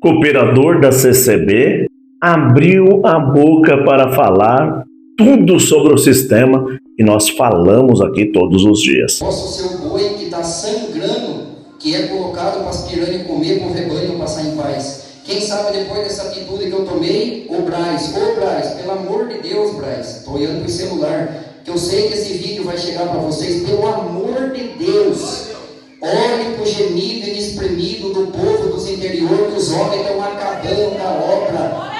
cooperador da CCB, abriu a boca para falar tudo sobre o sistema que nós falamos aqui todos os dias. Posso ser o boi que está sangrando, que é colocado para as piranhas comer, para o rebanho passar em paz. Quem sabe depois dessa atitude que eu tomei, ô Braz, pelo amor de Deus, Braz, estou olhando para o celular, que eu sei que esse vídeo vai chegar para vocês, pelo amor de Deus, olhe para o gemido inexprimido do povo dos interiores, que os homens estão acabando com a obra.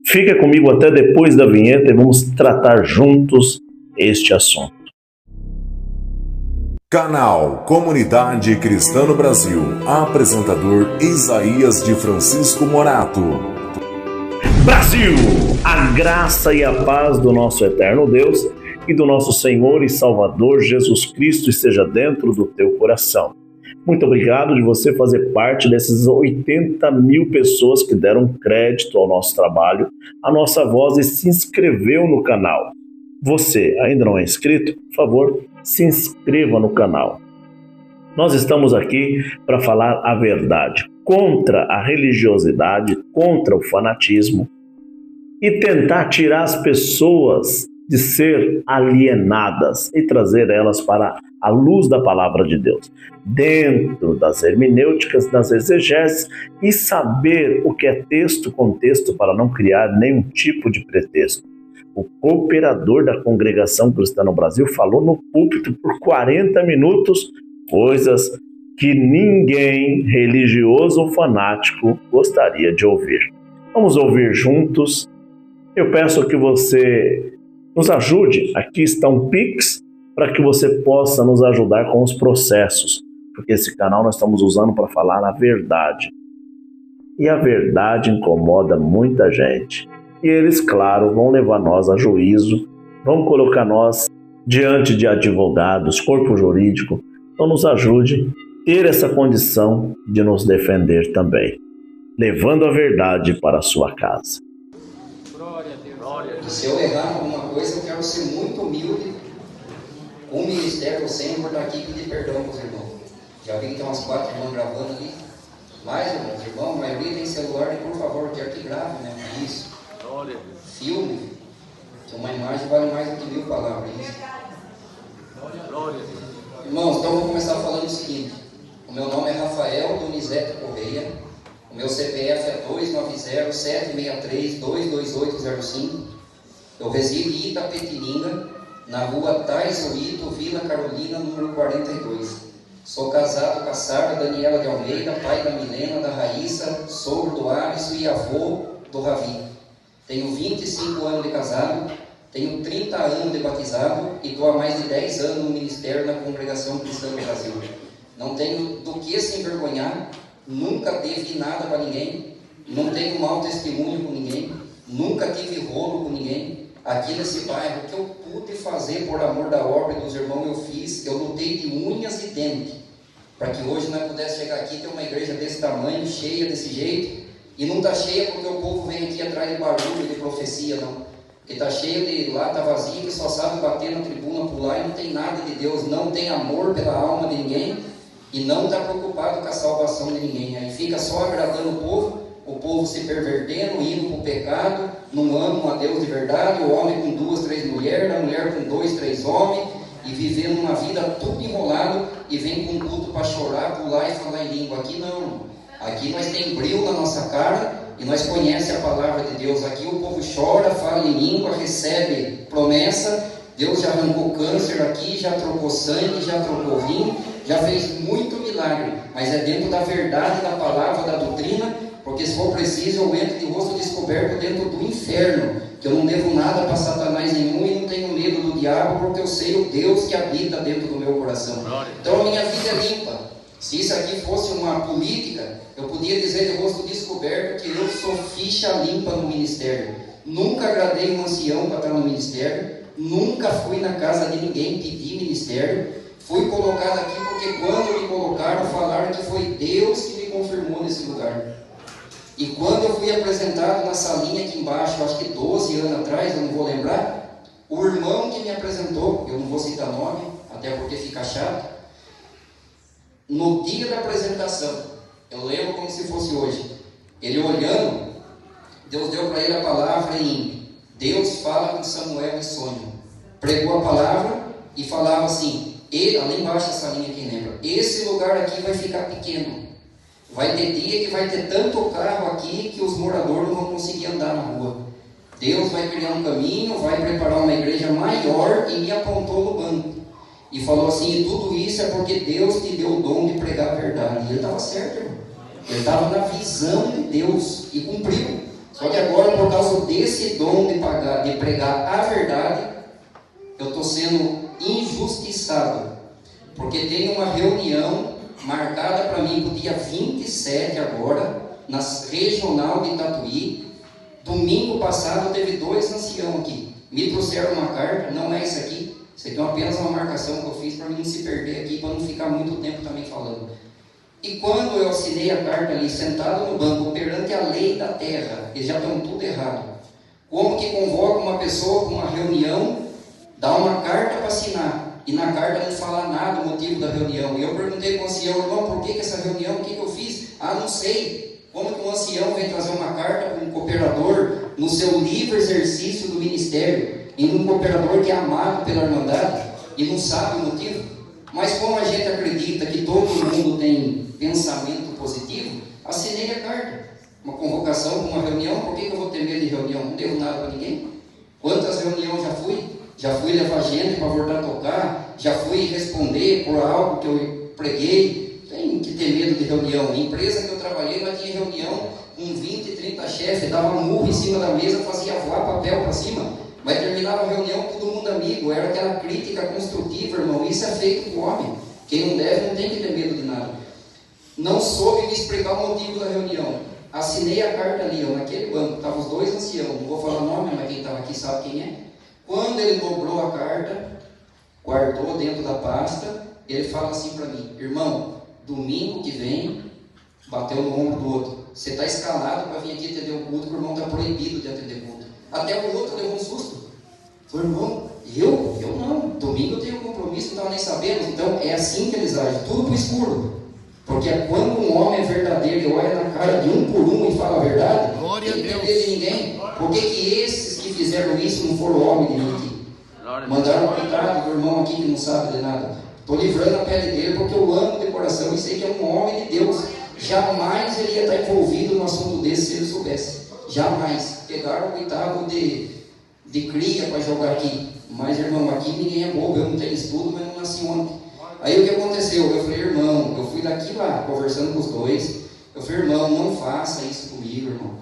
Fica comigo até depois da vinheta e vamos tratar juntos este assunto. Canal Comunidade Cristã no Brasil. Apresentador Isaías de Francisco Morato. Brasil, a graça e a paz do nosso eterno Deus e do nosso Senhor e Salvador Jesus Cristo esteja dentro do teu coração. Muito obrigado de você fazer parte dessas 80 mil pessoas que deram crédito ao nosso trabalho, à nossa voz e se inscreveu no canal. Você ainda não é inscrito? Por favor, se inscreva no canal. Nós estamos aqui para falar a verdade contra a religiosidade, contra o fanatismo e tentar tirar as pessoas de ser alienadas e trazer elas para a luz da palavra de Deus, dentro das hermenêuticas, das exegeses, e saber o que é texto, contexto, para não criar nenhum tipo de pretexto. O cooperador da Congregação Cristã no Brasil falou no púlpito por 40 minutos coisas que ninguém religioso ou fanático gostaria de ouvir. Vamos ouvir juntos. Eu peço que você nos ajude. Aqui está um Pix para que você possa nos ajudar com os processos, porque esse canal nós estamos usando para falar a verdade. E a verdade incomoda muita gente. E eles, claro, vão levar nós a juízo, vão colocar nós diante de advogados, corpo jurídico. Então nos ajude a ter essa condição de nos defender também, levando a verdade para a sua casa. E se eu errar em alguma coisa, eu quero ser muito humilde com o ministério, ou sem, por aqui e pedir perdão para os irmãos. Já vi que tem umas 4 irmãs gravando ali. Mais, irmãos, a maioria tem celular, e por favor, quero que grave, né? Isso. Filme. Que uma imagem vale mais do que 1000 palavras. Isso. Irmãos, então eu vou começar falando o seguinte. O meu nome é Rafael Donizete Correia. O meu CPF é 290-763-22805. Eu resido em Itapetininga, na rua Taizuíto, Vila Carolina, número 42. Sou casado com a Sara Daniela de Almeida, pai da Milena, da Raíssa, sogro do Alisson e avô do Ravi. Tenho 25 anos de casado, tenho 30 anos de batizado e estou há mais de 10 anos no ministério na Congregação Cristã do Brasil. Não tenho do que se envergonhar, nunca devi nada para ninguém, não tenho mau testemunho com ninguém, nunca tive rolo com ninguém. Aqui nesse bairro, o que eu pude fazer por amor da obra dos irmãos eu fiz, eu lutei de unhas e dentes, para que hoje nós pudéssemos chegar aqui e ter uma igreja desse tamanho, cheia desse jeito, e não está cheia porque o povo vem aqui atrás de barulho, de profecia, não. Porque está cheio de lá, está vazio, que só sabe bater na tribuna, pular, e não tem nada de Deus, não tem amor pela alma de ninguém, e não está preocupado com a salvação de ninguém. Aí fica só agradando o povo se pervertendo, indo para o pecado, não amam a Deus de verdade, o homem com 2, 3 mulheres, a mulher com 2, 3 homens, e vivendo uma vida tudo enrolado, e vem com culto para chorar, pular e falar em língua. Aqui não, aqui nós tem brilho na nossa cara, e nós conhecemos a palavra de Deus. Aqui o povo chora, fala em língua, recebe promessa. Deus já arrancou câncer aqui, já trocou sangue, já trocou vinho, já fez muito milagre, mas é dentro da verdade, da palavra, da doutrina, porque se for preciso eu entro de rosto descoberto dentro do inferno, que eu não devo nada para Satanás nenhum e não tenho medo do diabo, porque eu sei o Deus que habita dentro do meu coração. Então a minha vida é limpa. Se isso aqui fosse uma política, eu podia dizer de rosto descoberto que eu sou ficha limpa no ministério. Nunca agradei um ancião para estar no ministério, nunca fui na casa de ninguém pedir ministério. Fui colocado aqui porque quando me colocaram, falaram que foi Deus que me confirmou nesse lugar. E quando eu fui apresentado na salinha aqui embaixo, acho que 12 anos atrás, eu não vou lembrar, o irmão que me apresentou, eu não vou citar nome, até porque fica chato, no dia da apresentação, eu lembro como se fosse hoje, Ele olhando, Deus deu para ele a palavra em Deus fala com Samuel em sonho. Pregou a palavra e falava assim, lá embaixo essa linha, quem lembra? Esse lugar aqui vai ficar pequeno. Vai ter dia que vai ter tanto carro aqui que os moradores não vão conseguir andar na rua. Deus vai criar um caminho, vai preparar uma igreja maior e me apontou no banco. E falou assim, e tudo isso é porque Deus te deu o dom de pregar a verdade. E ele estava certo, irmão. Ele estava na visão de Deus e cumpriu. Só que agora, por causa desse dom de pregar a verdade, eu estou sendo injustiçado. Porque tem uma reunião marcada para mim para o dia 27 agora, na regional de Tatuí. Domingo passado teve 2 anciãos aqui. Me trouxeram uma carta, não é isso aqui. Isso aqui é apenas uma marcação que eu fiz para mim não se perder aqui, para não ficar muito tempo também falando. E quando eu assinei a carta ali, sentado no banco, perante a lei da terra, eles já estão tudo errado. Como que convoca uma pessoa para uma reunião, dá uma carta para assinar, e na carta não fala nada o motivo da reunião. E eu perguntei para o ancião, irmão, por que essa reunião, o que eu fiz? Ah, não sei. Como que um ancião vem trazer uma carta para um cooperador no seu livre exercício do ministério, em um cooperador que é amado pela Irmandade e não sabe o motivo? Mas como a gente acredita que todo mundo tem pensamento positivo, assinei a carta. Uma convocação para uma reunião, por que eu vou ter medo de reunião? Não devo nada para ninguém. Quantas reuniões já fui? Já fui levar gente para voltar a tocar, já fui responder por algo que eu preguei. Tem que ter medo de reunião. A empresa que eu trabalhei, lá tinha reunião com 20, 30 chefes, dava murro em cima da mesa, fazia voar papel para cima. Mas terminava a reunião, todo mundo amigo, era aquela crítica construtiva, irmão. Isso é feito com o homem. Quem não deve não tem que ter medo de nada. Não soube me explicar o motivo da reunião. Assinei a carta ali, naquele banco, estavam os 2 anciãos, não vou falar o nome, mas quem estava aqui sabe quem é. Quando ele dobrou a carta, guardou dentro da pasta, ele fala assim para mim, irmão, domingo que vem, bateu no ombro do outro, você está escalado para vir aqui atender o culto, que o irmão está proibido de atender o culto. Até o outro levou um susto. Falei, irmão, eu não, domingo eu tenho compromisso, não estava nem sabendo. Então é assim que eles agem, tudo para o escuro. Porque quando um homem é verdadeiro e olha na cara de um por um e fala a verdade, não tem medo de ninguém. Por que esses que fizeram isso não foram homens de mim aqui? Mandaram um coitado do irmão aqui que não sabe de nada. Estou livrando a pele dele porque eu amo de coração e sei que é um homem de Deus. Jamais ele ia estar envolvido no assunto desse se ele soubesse. Jamais. Pegaram o coitado de cria para jogar aqui. Mas, irmão, aqui ninguém é bobo. Eu não tenho estudo, mas não nasci ontem. Aí o que aconteceu? Eu falei, irmão, eu fui daqui lá, conversando com os 2. Eu falei, irmão, não faça isso comigo, irmão.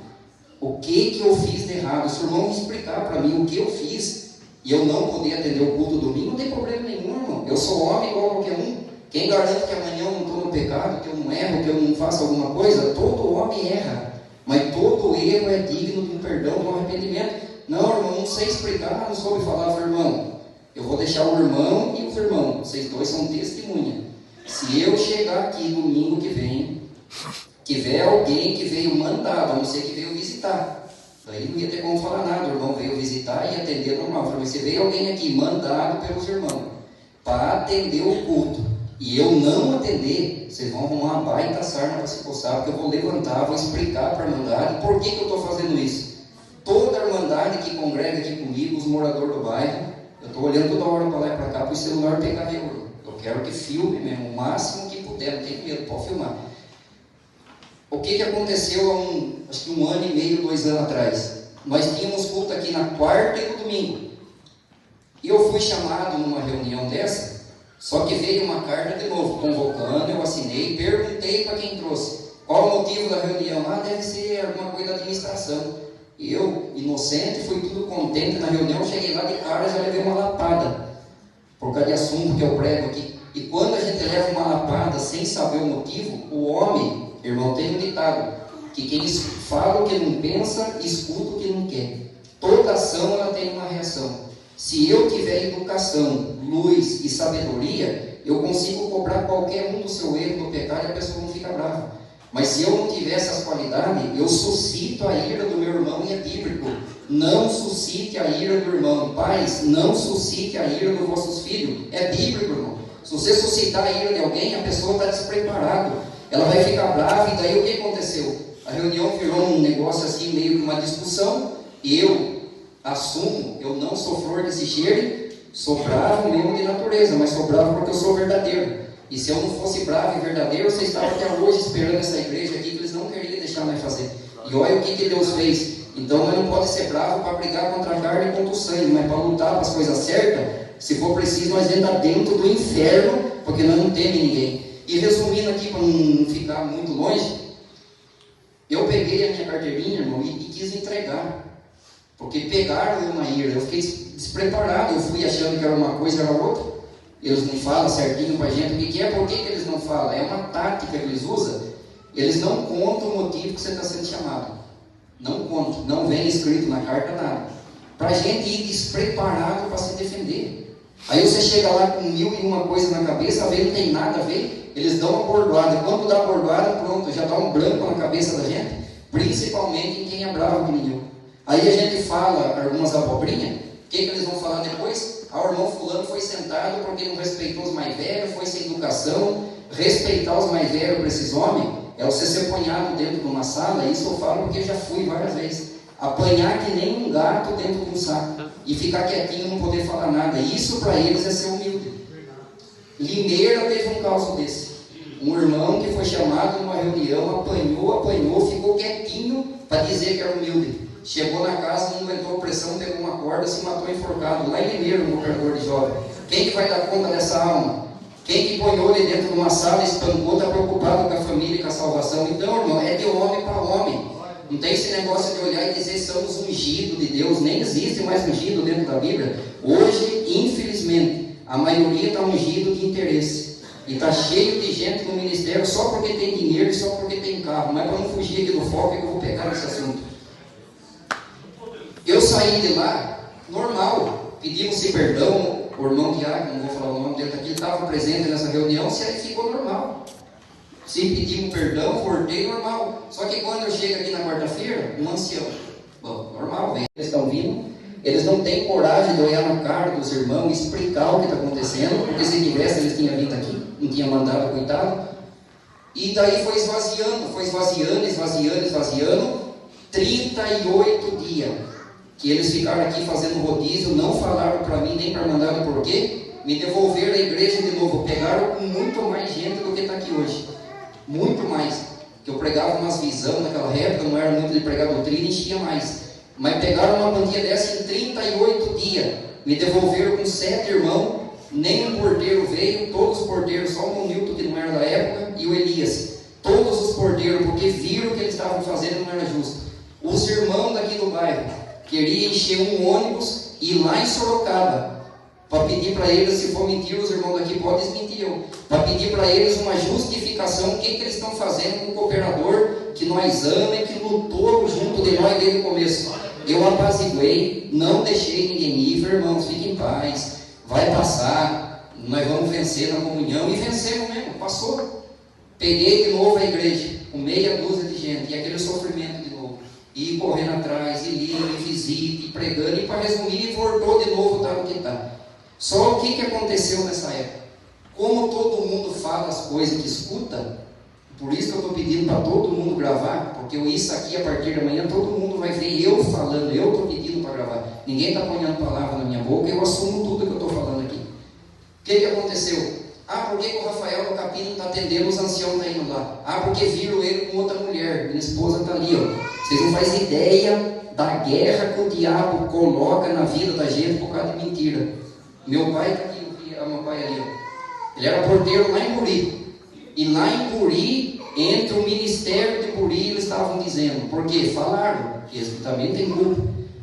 O que eu fiz de errado? Se o irmão me explicar para mim o que eu fiz, e eu não poder atender o culto domingo, não tem problema nenhum, irmão. Eu sou homem igual a qualquer um. Quem garante que amanhã eu não estou no pecado, que eu não erro, que eu não faço alguma coisa? Todo homem erra. Mas todo erro é digno de um perdão, de um arrependimento. Não, irmão, não sei explicar, não soube falar. Eu falei, irmão, eu vou deixar o irmão e os irmãos, vocês 2 são testemunha. Se eu chegar aqui domingo que vem, tiver alguém que veio mandado, a não ser que veio visitar, daí não ia ter como falar nada, o irmão veio visitar e atender normal. Eu falei, mas se veio alguém aqui mandado pelos irmãos para atender o culto, e eu não atender, vocês vão arrumar uma baita sarna para se coçar, porque eu vou levantar, vou explicar para a Irmandade por que eu estou fazendo isso. Toda a Irmandade que congrega aqui comigo, os moradores do bairro, eu estou olhando toda hora para lá e para cá para o celular pegar eu. Eu quero que filme mesmo, o máximo que puder, não tem medo, pode filmar. O que aconteceu há acho que 1 ano e meio, 2 anos atrás? Nós tínhamos culto aqui na quarta e no domingo. E eu fui chamado numa reunião dessa, só que veio uma carta de novo, convocando, eu assinei, perguntei para quem trouxe. Qual o motivo da reunião? Ah, deve ser alguma coisa da administração. E eu, inocente, fui tudo contente na reunião, cheguei lá de cara e já levei uma lapada, por causa de assunto que eu prego aqui. E quando a gente leva uma lapada sem saber o motivo, o homem, irmão, tem um ditado, que quem fala o que não pensa, escuta o que não quer. Toda ação ela tem uma reação. Se eu tiver educação, luz e sabedoria, eu consigo cobrar qualquer um do seu erro, do pecado, e a pessoa não fica brava. Mas se eu não tiver essas qualidades, eu suscito a ira do meu irmão, e é bíblico. Não suscite a ira do irmão. Pais, não suscite a ira dos vossos filhos. É bíblico, irmão. Se você suscitar a ira de alguém, a pessoa está despreparada. Ela vai ficar brava, e daí o que aconteceu? A reunião virou um negócio assim, meio que uma discussão. Eu assumo, eu não sou flor desse cheiro, sou bravo mesmo de natureza, mas sou bravo porque eu sou verdadeiro. E se eu não fosse bravo e verdadeiro, você estava até hoje esperando essa igreja aqui, que eles não queriam deixar nós fazer. E olha o que Deus fez. Então nós não podemos ser bravos para brigar contra a carne e contra o sangue, mas para lutar para as coisas certas, se for preciso, nós entramos dentro do inferno, porque nós não temos ninguém. E resumindo aqui, para não ficar muito longe, eu peguei a minha carteirinha, irmão, e quis entregar. Porque pegaram eu na ira, eu fiquei despreparado, eu fui achando que era uma coisa, era outra. Eles não falam certinho para a gente o que é, por que eles não falam? É uma tática que eles usam. Eles não contam o motivo que você está sendo chamado. Não contam, não vem escrito na carta nada. Para a gente ir despreparado para se defender. Aí você chega lá com 1001 coisa na cabeça, vê, não tem nada a ver, eles dão uma bordoada. Quando dá a bordoada, pronto, já dá um branco na cabeça da gente, principalmente em quem é bravo que nem eu. Aí a gente fala algumas abobrinhas, o que eles vão falar depois? O irmão fulano foi sentado porque não respeitou os mais velhos, foi sem educação. Respeitar os mais velhos para esses homens é você ser apanhado dentro de uma sala. Isso eu falo porque já fui várias vezes. Apanhar que nem um gato dentro de um saco e ficar quietinho e não poder falar nada. Isso para eles é ser humilde. Limeira teve um caso desse. Um irmão que foi chamado numa reunião, apanhou, ficou quietinho para dizer que era humilde. Chegou na casa, não aguentou a pressão, pegou uma corda, se matou enforcado. Lá em Limeira, no operador de jovem. Quem que vai dar conta dessa alma? Quem que ponhou ele dentro de uma sala, espancou, está preocupado com a família e com a salvação. Então, irmão, é de homem para homem. Não tem esse negócio de olhar e dizer somos ungidos de Deus. Nem existe mais ungido dentro da Bíblia. Hoje, infelizmente, a maioria está ungido de interesse. E está cheio de gente no ministério só porque tem dinheiro e só porque tem carro. Mas para não fugir aqui do foco, é que eu vou pegar nesse assunto. Eu saí de lá, normal, pedimos-se perdão, o irmão Tiago, não vou falar o nome dele aqui, estava presente nessa reunião, se aí ficou normal. Se pedimos perdão, voltei normal. Só que quando eu chego aqui na quarta-feira, um ancião, bom, normal, vem, eles estão vindo, eles não têm coragem de olhar na cara dos irmãos e explicar o que está acontecendo, porque se tivesse, eles tinham vindo aqui, não tinham mandado, coitado. E daí foi esvaziando, 38 dias. Que eles ficaram aqui fazendo rodízio, não falaram para mim, nem para mandar o porquê, me devolveram a igreja de novo, pegaram com muito mais gente do que está aqui hoje, muito mais, que eu pregava umas visão naquela época, não era muito de pregar doutrina, enchia mais, mas pegaram uma quantia dessa em 38 dias, me devolveram com 7 irmãos, nem um porteiro veio, todos os porteiros, só o Nilton que não era da época, e o Elias, todos os porteiros, porque viram o que eles estavam fazendo não era justo. Os irmãos daqui do bairro queria encher um ônibus e ir lá em Sorocaba para pedir para eles, se for mentira, os irmãos daqui podem desmentir eu, para pedir para eles uma justificação, o que eles estão fazendo com o cooperador que nós ama e que lutou junto de nós desde o começo. Eu apaziguei, não deixei ninguém ir, irmãos, fiquem em paz, vai passar, nós vamos vencer na comunhão, e vencemos mesmo, passou. Peguei de novo a igreja, com meia dúzia de gente, e aquele sofrimento de novo. E correndo atrás, e lindo, e visita, e pregando, e para resumir, voltou de novo, está no que está. Só o que aconteceu nessa época? Como todo mundo fala as coisas que escuta, por isso que eu estou pedindo para todo mundo gravar, porque isso aqui, a partir de amanhã, todo mundo vai ver eu falando, eu estou pedindo para gravar. Ninguém está ponhando palavra na minha boca, eu assumo tudo que eu estou falando aqui. O que aconteceu? Por que o Rafael no capítulo está atendendo, os anciãos estão indo lá? Porque viram ele com outra mulher, minha esposa está ali, ó. Vocês não fazem ideia da guerra que o diabo coloca na vida da gente por causa de mentira. Meu pai está aqui, meu pai ali, ó. Ele era porteiro lá em Buri. E lá em Buri, entre o ministério de Buri, eles estavam dizendo, porque falaram, que eles também têm culpa.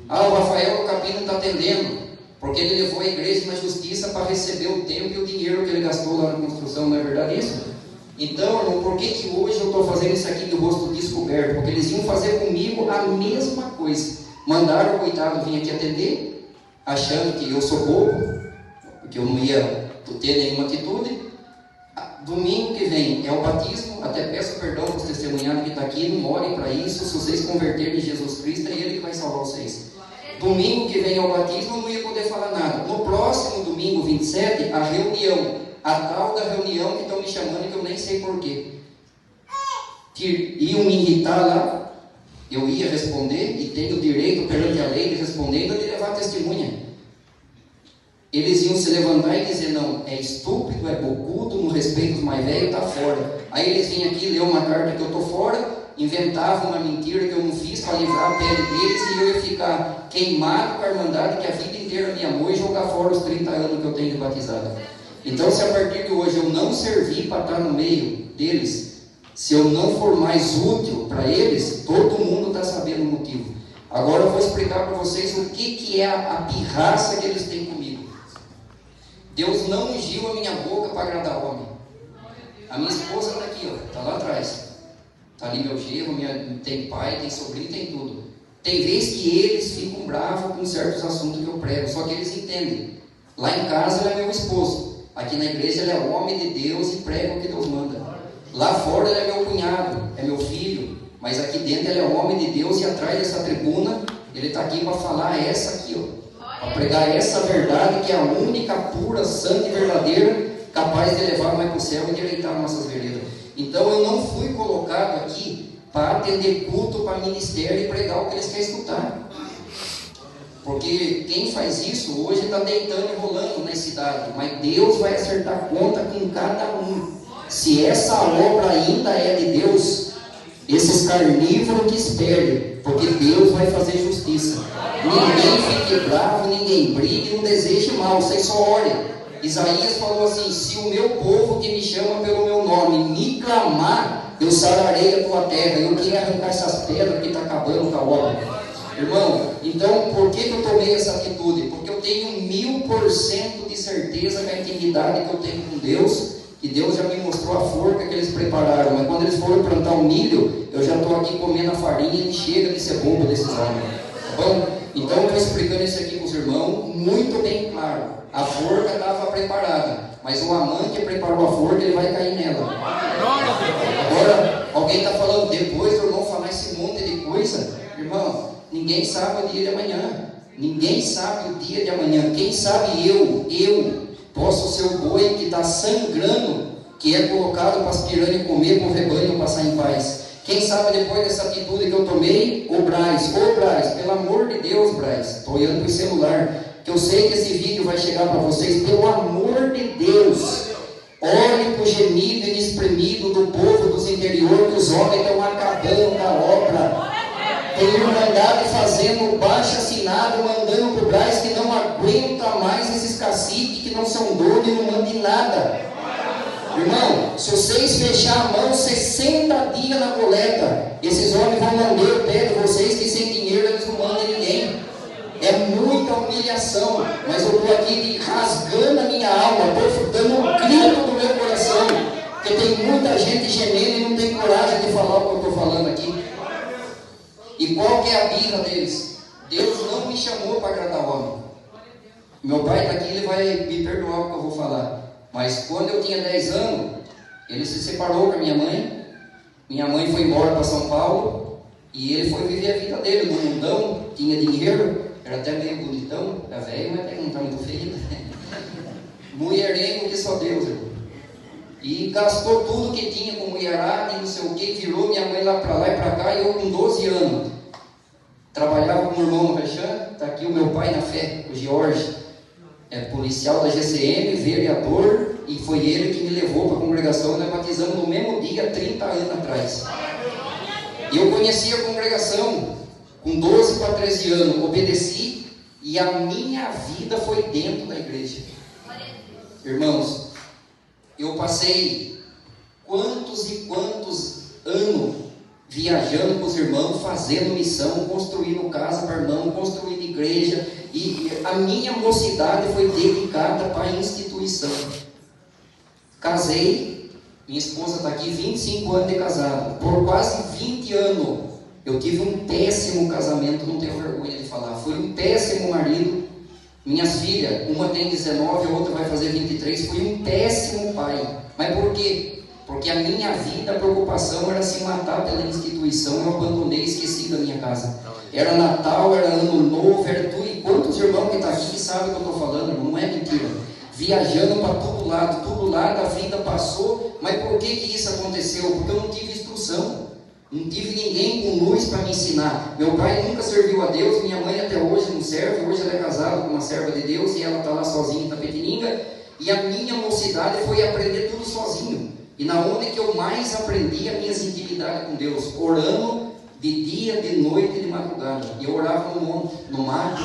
O Rafael no capítulo está atendendo, porque ele levou a igreja na justiça para receber o tempo e o dinheiro que ele gastou lá na construção, não é verdade isso? Então, irmão, por que hoje eu estou fazendo isso aqui de rosto descoberto? Porque eles iam fazer comigo a mesma coisa. Mandaram o coitado vir aqui atender, achando que eu sou bobo, porque eu não ia ter nenhuma atitude. Domingo que vem é o batismo, até peço perdão para os testemunhados que estão aqui, não orem para isso, se vocês converterem em Jesus Cristo, é Ele que vai salvar vocês. Domingo que vem é o batismo, eu não ia poder falar nada. No próximo domingo, 27, a reunião, a tal da reunião que estão me chamando, que eu nem sei porquê. iam me irritar lá, eu ia responder, e tenho o direito perante a lei de responder e de levar testemunha. Eles iam se levantar e dizer: não, é estúpido, é bocudo, não respeita os mais velhos, está fora. Aí eles vinham aqui, ler uma carta que eu estou fora, inventavam uma mentira que eu não fiz para livrar a pele deles, e eu ia ficar queimado com a irmandade que a vida inteira me amou e jogar fora os 30 anos que eu tenho de batizado. Então, se a partir de hoje eu não servir para estar no meio deles, se eu não for mais útil para eles, todo mundo está sabendo o motivo. Agora eu vou explicar para vocês o que é a pirraça que eles têm comigo. Deus não ungiu a minha boca para agradar homem. A minha esposa está aqui, está lá atrás. Está ali meu genro, tem pai, tem sobrinho, tem tudo. Tem vezes que eles ficam bravos com certos assuntos que eu prego, só que eles entendem. Lá em casa ele é meu esposo. Aqui na igreja ele é homem de Deus e prega o que Deus manda. Lá fora ele é meu cunhado, é meu filho. Mas aqui dentro ele é homem de Deus, e atrás dessa tribuna ele está aqui para falar essa aqui, para pregar essa verdade que é a única, pura, santa e verdadeira, capaz de levar nós para o céu e direitar nossas veredas. Então eu não fui colocado aqui para atender culto, para ministério e pregar o que eles querem escutar. Porque quem faz isso hoje está deitando e rolando na cidade, mas Deus vai acertar conta com cada um. Se essa obra ainda é de Deus, esses carnívoros que esperem, porque Deus vai fazer justiça. Ninguém fique bravo, ninguém brigue, não deseje mal, vocês só orem. Isaías falou assim: se o meu povo que me chama pelo meu nome me clamar, eu sararei a tua terra. Eu queria arrancar essas pedras que está acabando com a obra. Irmão, então por que eu tomei essa atitude? Porque eu tenho 1000% de certeza que a intimidade que eu tenho com Deus, que Deus já me mostrou a forca que eles prepararam, mas quando eles foram plantar o milho, eu já estou aqui comendo a farinha e chega de ser bobo desses homens, tá bom? Então eu estou explicando isso aqui para os irmãos muito bem claro. A forca estava preparada, mas o amante preparou a forca, ele vai cair nela. Agora, alguém está falando, depois do irmão falar esse monte de coisa, irmão, ninguém sabe o dia de amanhã. Ninguém sabe o dia de amanhã. Quem sabe eu posso ser o boi que está sangrando, que é colocado para as piranhas comer, para o rebanho passar em paz. Quem sabe depois dessa atitude que eu tomei, ô Braz, pelo amor de Deus, Braz, estou olhando para o celular, que eu sei que esse vídeo vai chegar para vocês, pelo amor de Deus, olhe para o gemido inexprimido do povo dos interiores, que os homens estão acabando com a obra. Tem irmandade fazendo baixo assinado, mandando para o Braz que não aguenta mais esses caciques que não são doidos e não mandam nada. Irmão, se vocês fechar a mão 60 dias na coleta, esses homens vão lamber o pé de vocês, que sem dinheiro eles não mandam ninguém. É muita humilhação, mas eu estou aqui rasgando a minha alma, estou dando um grito do meu coração, porque tem muita gente gemendo e não tem coragem de falar o que eu estou falando aqui. E qual que é a birra deles? Deus não me chamou para agradar o homem. Meu pai está aqui, ele vai me perdoar o que eu vou falar. Mas quando eu tinha 10 anos, ele se separou com a minha mãe. Minha mãe foi embora para São Paulo e ele foi viver a vida dele no mundão, tinha dinheiro, era até meio bonitão, era velho, mas até que não está muito feio. Mulherengo que só Deus, irmão. E gastou tudo que tinha com mulherada e não sei o que, virou minha mãe lá e para cá, e eu com 12 anos. Trabalhava com o irmão no Rechan, está aqui o meu pai na fé, o Jorge. É policial da GCM, vereador, e foi ele que me levou para a congregação, e nós batizamos no mesmo dia, 30 anos atrás. E eu conheci a congregação com 12 para 13 anos, obedeci, e a minha vida foi dentro da igreja. Irmãos, eu passei quantos e quantos anos viajando com os irmãos, fazendo missão, construindo casa para irmão, construindo igreja, e a minha mocidade foi dedicada para a instituição. Casei, minha esposa está aqui, 25 anos de casado. Por quase 20 anos eu tive um péssimo casamento, não tenho vergonha de falar. Fui um péssimo marido. Minhas filhas, uma tem 19, a outra vai fazer 23. Fui um péssimo pai. Mas por quê? Porque a minha vida, a preocupação era se matar pela instituição. Eu abandonei e esqueci da minha casa. Era Natal, era Ano Novo, era tudo. E quantos irmãos que estão aqui que sabem o que eu estou falando? Não é mentira. Viajando para todo lado, a vida passou. Mas por que isso aconteceu? Porque eu não tive instrução. Não tive ninguém com luz para me ensinar. Meu pai nunca serviu a Deus, minha mãe até hoje não serve. Hoje ela é casada com uma serva de Deus e ela está lá sozinha em Tapetininga. E a minha mocidade foi aprender tudo sozinho. E na onde que eu mais aprendi as minhas intimidades com Deus? Orando de dia, de noite e de madrugada. E eu orava no monte, no mato.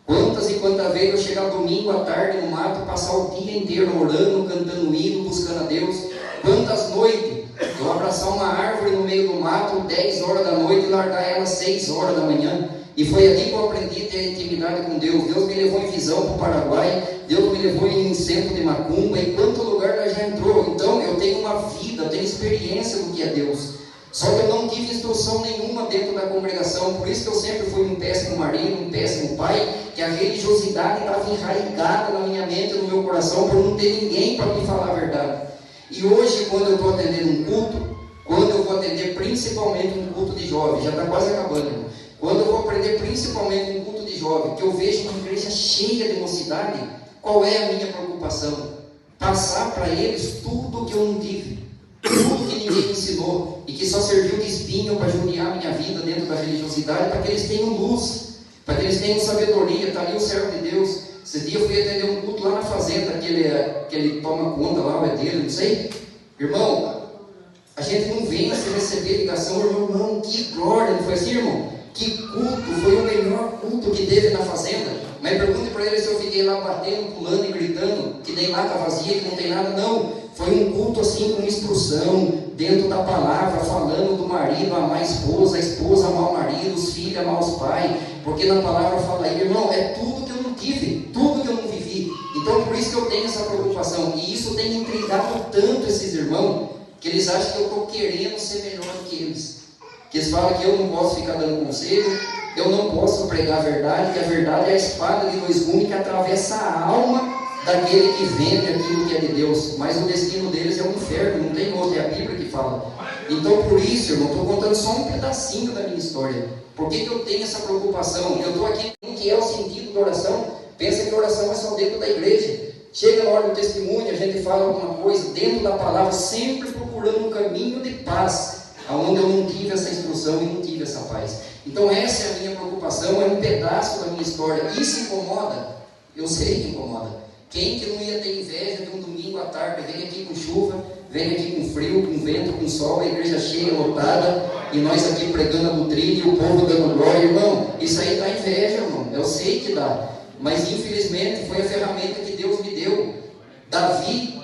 Quantas e quantas vezes eu chegava domingo à tarde no mato, passar o dia inteiro orando, cantando hino, buscando a Deus. Quantas noites eu abraçar uma árvore no meio do mato 10 horas da noite e largar ela 6 horas da manhã. E foi ali que eu aprendi a ter intimidade com Deus. Deus me levou em visão para o Paraguai, Deus me levou em centro de macumba, em quanto lugar ela já entrou. Então eu tenho uma vida, eu tenho experiência do que é Deus. Só que eu não tive instrução nenhuma dentro da congregação, por isso que eu sempre fui um péssimo marido, um péssimo pai, que a religiosidade estava enraizada na minha mente, no meu coração, por não ter ninguém para me falar a verdade. E hoje, quando eu estou atendendo um culto, quando eu vou atender principalmente um culto de jovens, já está quase acabando, irmão. Quando eu vou aprender principalmente um culto de jovem, que eu vejo uma igreja cheia de mocidade, qual é a minha preocupação? Passar para eles tudo que eu não tive, tudo que ninguém me ensinou, e que só serviu de espinho para judiar a minha vida dentro da religiosidade, para que eles tenham luz, para que eles tenham sabedoria. Está ali o servo de Deus. Esse dia eu fui atender um culto lá na fazenda, que ele toma conta lá, é dele, não sei. Irmão, a gente não vem a se receber ligação, irmão, que glória, não foi assim, irmão? Que culto, foi o melhor culto que teve na fazenda. Mas pergunte para ele se eu fiquei lá batendo, pulando e gritando, que nem lá está vazia, que não tem nada. Não, foi um culto assim com instrução, dentro da palavra, falando do marido amar a esposa amar o marido, os filhos amar os pais, porque na palavra fala aí, irmão, é tudo que eu não tive, tudo que eu não vivi. Então por isso que eu tenho essa preocupação, e isso tem intrigado tanto esses irmãos, que eles acham que eu estou querendo ser melhor que eles. Que eles falam que eu não posso ficar dando conselho, eu não posso pregar a verdade, que a verdade é a espada de dois gumes que atravessa a alma daquele que vende aquilo que é de Deus. Mas o destino deles é o inferno, não tem outro, é a Bíblia que fala. Então por isso, eu não estou contando só um pedacinho da minha história. Por que eu tenho essa preocupação? Eu estou aqui, o que é o sentido da oração? Pensa que a oração é só dentro da igreja. Chega na hora do testemunho, a gente fala alguma coisa dentro da palavra, sempre procurando um caminho de paz, aonde eu não tive essa instrução e não tive essa paz. Então essa é a minha preocupação, é um pedaço da minha história. Isso incomoda? Eu sei que incomoda. Quem que não ia ter inveja de um domingo à tarde, vem aqui com chuva, vem aqui com frio, com vento, com sol, a igreja cheia, lotada, e nós aqui pregando a doutrina e o povo dando glória, irmão, isso aí dá inveja, irmão, eu sei que dá, mas infelizmente foi a ferramenta que Deus me deu. Davi,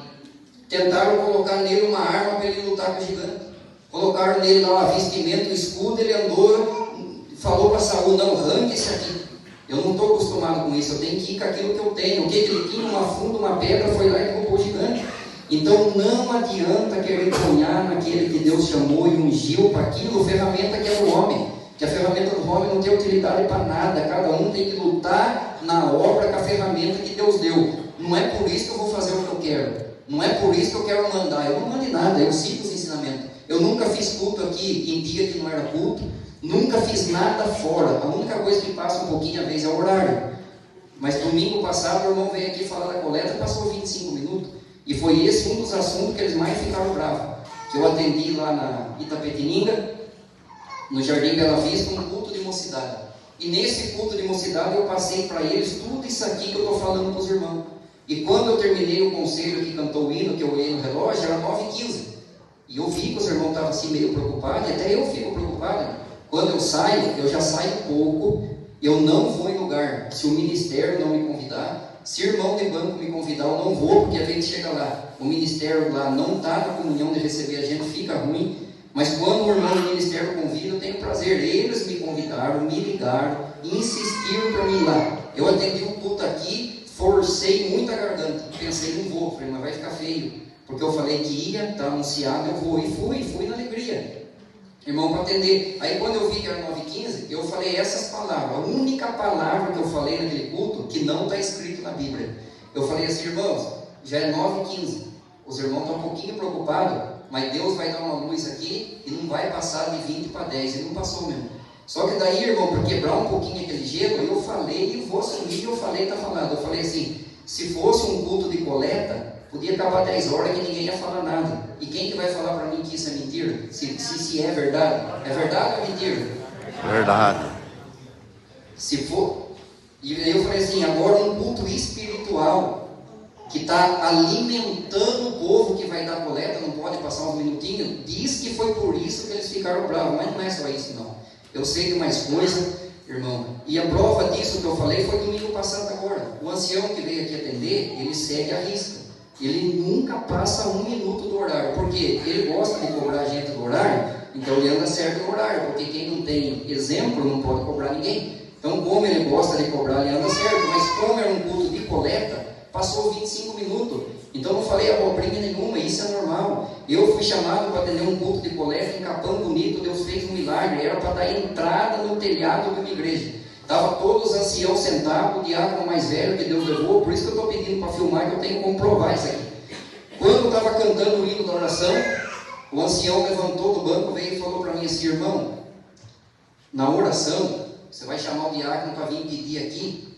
tentaram colocar nele uma arma para ele lutar com o gigante, colocaram nele lá um vestimento, um escudo, ele andou, falou para Saul, não, arranque isso aqui. Eu não estou acostumado com isso, eu tenho que ir com aquilo que eu tenho. O que ele tinha? Uma funda, uma pedra, foi lá e colocou o gigante. Então não adianta querer sonhar naquele que Deus chamou e ungiu para aquilo, ferramenta que é do homem. Que a ferramenta do homem não tem utilidade para nada, cada um tem que lutar na obra com a ferramenta que Deus deu. Não é por isso que eu vou fazer o que eu quero, não é por isso que eu quero mandar, eu não mando nada, eu sigo os ensinamentos. Eu nunca fiz culto aqui em dia que não era culto, nunca fiz nada fora. A única coisa que passa um pouquinho a vez é o horário. Mas domingo passado o irmão veio aqui falar da coleta, passou 25 minutos. E foi esse um dos assuntos que eles mais ficaram bravos. Que eu atendi lá na Itapetininga, no Jardim Bela Vista, um culto de mocidade. E nesse culto de mocidade eu passei para eles tudo isso aqui que eu estou falando para os irmãos. E quando eu terminei o conselho que cantou o hino, que eu olhei no relógio, era 9h15. E eu vi que os irmãos estavam assim meio preocupados, e até eu fico preocupado. Quando eu saio, eu já saio pouco, eu não vou em lugar. Se o ministério não me convidar, se o irmão de banco me convidar, eu não vou, porque a gente chega lá, o ministério lá não está na comunhão de receber a gente, fica ruim. Mas quando o irmão do ministério convida, eu tenho prazer. Eles me convidaram, me ligaram, insistiram para mim ir lá. Eu atendi um culto aqui, forcei muito a garganta, pensei, não vou, falei, mas vai ficar feio, porque eu falei que ia, está anunciado, eu vou, e fui na alegria. Irmão, para atender. Aí quando eu vi que era 9h15, eu falei essas palavras. A única palavra que eu falei naquele culto que não está escrito na Bíblia. Eu falei assim, irmãos, já é 9h15. Os irmãos estão um pouquinho preocupados, mas Deus vai dar uma luz aqui e não vai passar de 20 para 10. Ele não passou mesmo. Só que daí, irmão, para quebrar um pouquinho aquele gelo, eu falei e vou assumir, eu falei, está falando. Eu falei assim, se fosse um culto de coleta, podia acabar 10 horas que ninguém ia falar nada. E quem que vai falar para mim que isso é mentira? Se é verdade. É verdade ou é mentira? Verdade. Se for. E aí eu falei assim, agora um culto espiritual que está alimentando o povo que vai dar coleta, não pode passar uns minutinhos, diz que foi por isso que eles ficaram bravos, mas não é só isso não. Eu sei de mais coisa, irmão. E a prova disso que eu falei foi domingo passado agora. O ancião que veio aqui atender, ele segue a risca. Ele nunca passa um minuto do horário, porque ele gosta de cobrar a gente do horário, então ele anda certo no horário, porque quem não tem exemplo não pode cobrar ninguém. Então, como ele gosta de cobrar, ele anda certo, mas como é um culto de coleta, passou 25 minutos. Então, não falei abobrinha nenhuma, isso é normal. Eu fui chamado para atender um culto de coleta em Capão Bonito, Deus fez um milagre, era para dar entrada no telhado de uma igreja. Estavam todos os anciãos sentados, o diácono mais velho que Deus levou, por isso que eu estou pedindo para filmar, que eu tenho que comprovar isso aqui. Quando eu estava cantando o hino da oração, o ancião levantou do banco, veio e falou para mim assim, irmão, na oração, você vai chamar o diácono para vir pedir aqui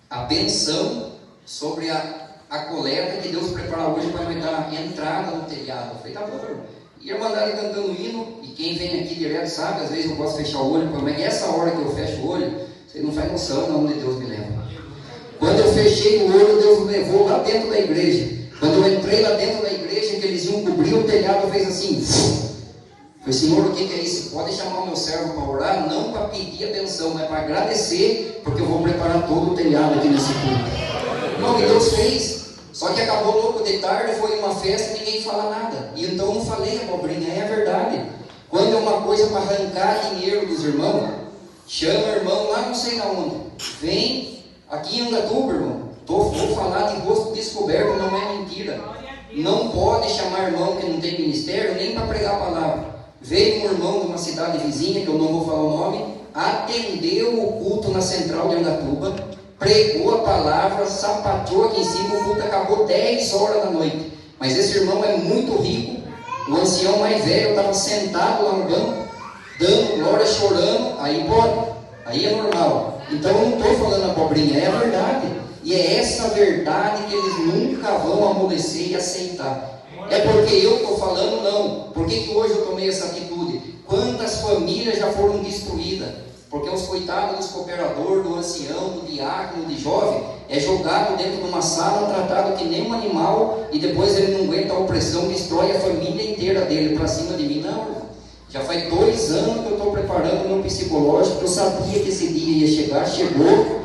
a benção sobre a coleta que Deus prepara hoje para me dar entrada no telhado. Eu falei, tá bom, irmão. E a irmandade cantando hino, e quem vem aqui direto sabe, às vezes eu posso fechar o olho, mas essa hora que eu fecho o olho, você não faz noção de onde Deus me leva. Quando eu fechei o olho, Deus me levou lá dentro da igreja. Quando eu entrei lá dentro da igreja, que eles iam cobrir o telhado, fez assim. Falei, Senhor, o que é isso? Pode chamar o meu servo para orar, não para pedir a benção, mas para agradecer, porque eu vou preparar todo o telhado aqui nesse culto. Não, e Deus fez. Só que acabou louco de tarde, foi uma festa e ninguém fala nada. E então eu não falei, abobrinha, é verdade. Quando é uma coisa para arrancar dinheiro dos irmãos, chama o irmão lá não sei na onde. Vem aqui em Andatuba, irmão. Vou falar de rosto descoberto, não é mentira. Não pode chamar irmão que não tem ministério, nem para pregar a palavra. Veio um irmão de uma cidade vizinha, que eu não vou falar o nome, atendeu o culto na central de Andatuba, pregou a palavra, sapateou aqui em cima, o culto acabou 10 horas da noite. Mas esse irmão é muito rico, o ancião mais velho estava sentado lá no banco, dando glória, chorando, aí pode, aí é normal. Então eu não estou falando abobrinha, é a verdade. E é essa verdade que eles nunca vão amolecer e aceitar. É porque eu estou falando, não. Por que hoje eu tomei essa atitude? Quantas famílias já foram destruídas? Porque os coitados dos cooperadores, do ancião, do diácono, do jovem, é jogado dentro de uma sala, tratado que nem um animal, e depois ele não aguenta a opressão, destrói a família inteira dele para cima de mim. Não, irmão. Já faz 2 anos que eu estou preparando o meu psicológico, eu sabia que esse dia ia chegar, chegou,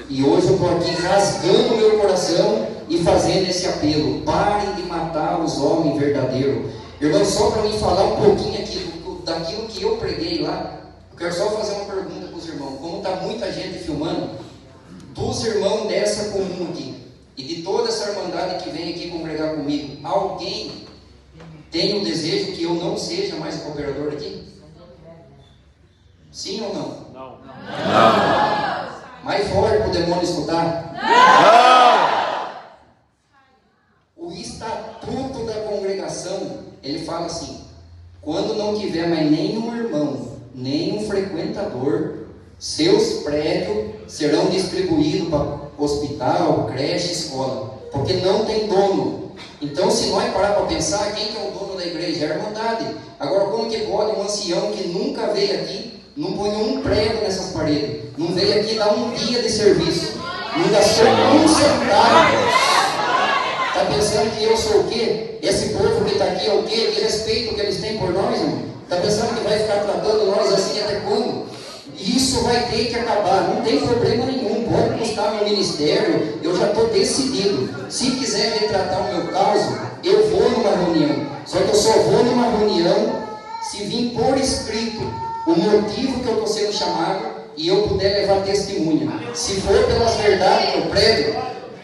e hoje eu estou aqui rasgando o meu coração e fazendo esse apelo. Parem de matar os homens verdadeiros. Irmão, só para mim falar um pouquinho aqui daquilo que eu preguei lá, eu quero só fazer uma pergunta para os irmãos. Como está muita gente filmando, dos irmãos dessa comum aqui, e de toda essa irmandade que vem aqui congregar comigo, alguém tem o desejo que eu não seja mais o cooperador aqui? Sim ou não? Não. Mais forte para o demônio escutar? O estatuto da congregação, ele fala assim: quando não tiver mais nenhum irmão, nenhum frequentador, seus prédios serão distribuídos para hospital, creche, escola, porque não tem dono. Então, se nós parar para pensar, quem que é o dono da igreja? É a irmandade. Agora, como que pode um ancião que nunca veio aqui, não põe um prego nessas paredes, não veio aqui dar um dia de serviço, não gastou um centavo? Está pensando que eu sou o quê? Esse povo que está aqui é o quê? Que respeito que eles têm por nós, irmão? Está pensando que vai ficar tratando nós assim até quando? Isso vai ter que acabar, não tem problema nenhum, pode custar meu ministério, eu já estou decidido. Se quiser retratar o meu caso, eu vou numa reunião, só que eu só vou numa reunião se vir por escrito o motivo que eu estou sendo chamado e eu puder levar testemunha. Se for pelas verdades que eu prego,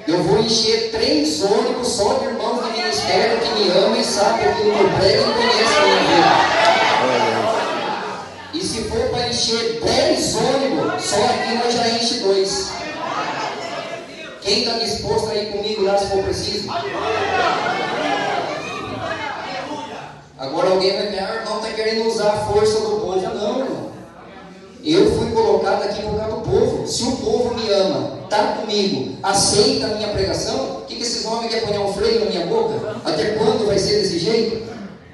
eu vou encher 3 ônibus só de irmãos de ministério que me amam e sabem aquilo que eu prego e conhecem a minha vida. E se for para encher 10 ônibus, só aqui nós já enche 2. Quem está disposto a ir comigo lá se for preciso? Agora alguém vai me dizer, irmão, está querendo usar a força do povo. Não, irmão. Eu fui colocado aqui por causa do povo. Se o povo me ama, está comigo, aceita a minha pregação, o que esses homens querem pôr um freio na minha boca? A Até quando vai ser desse jeito?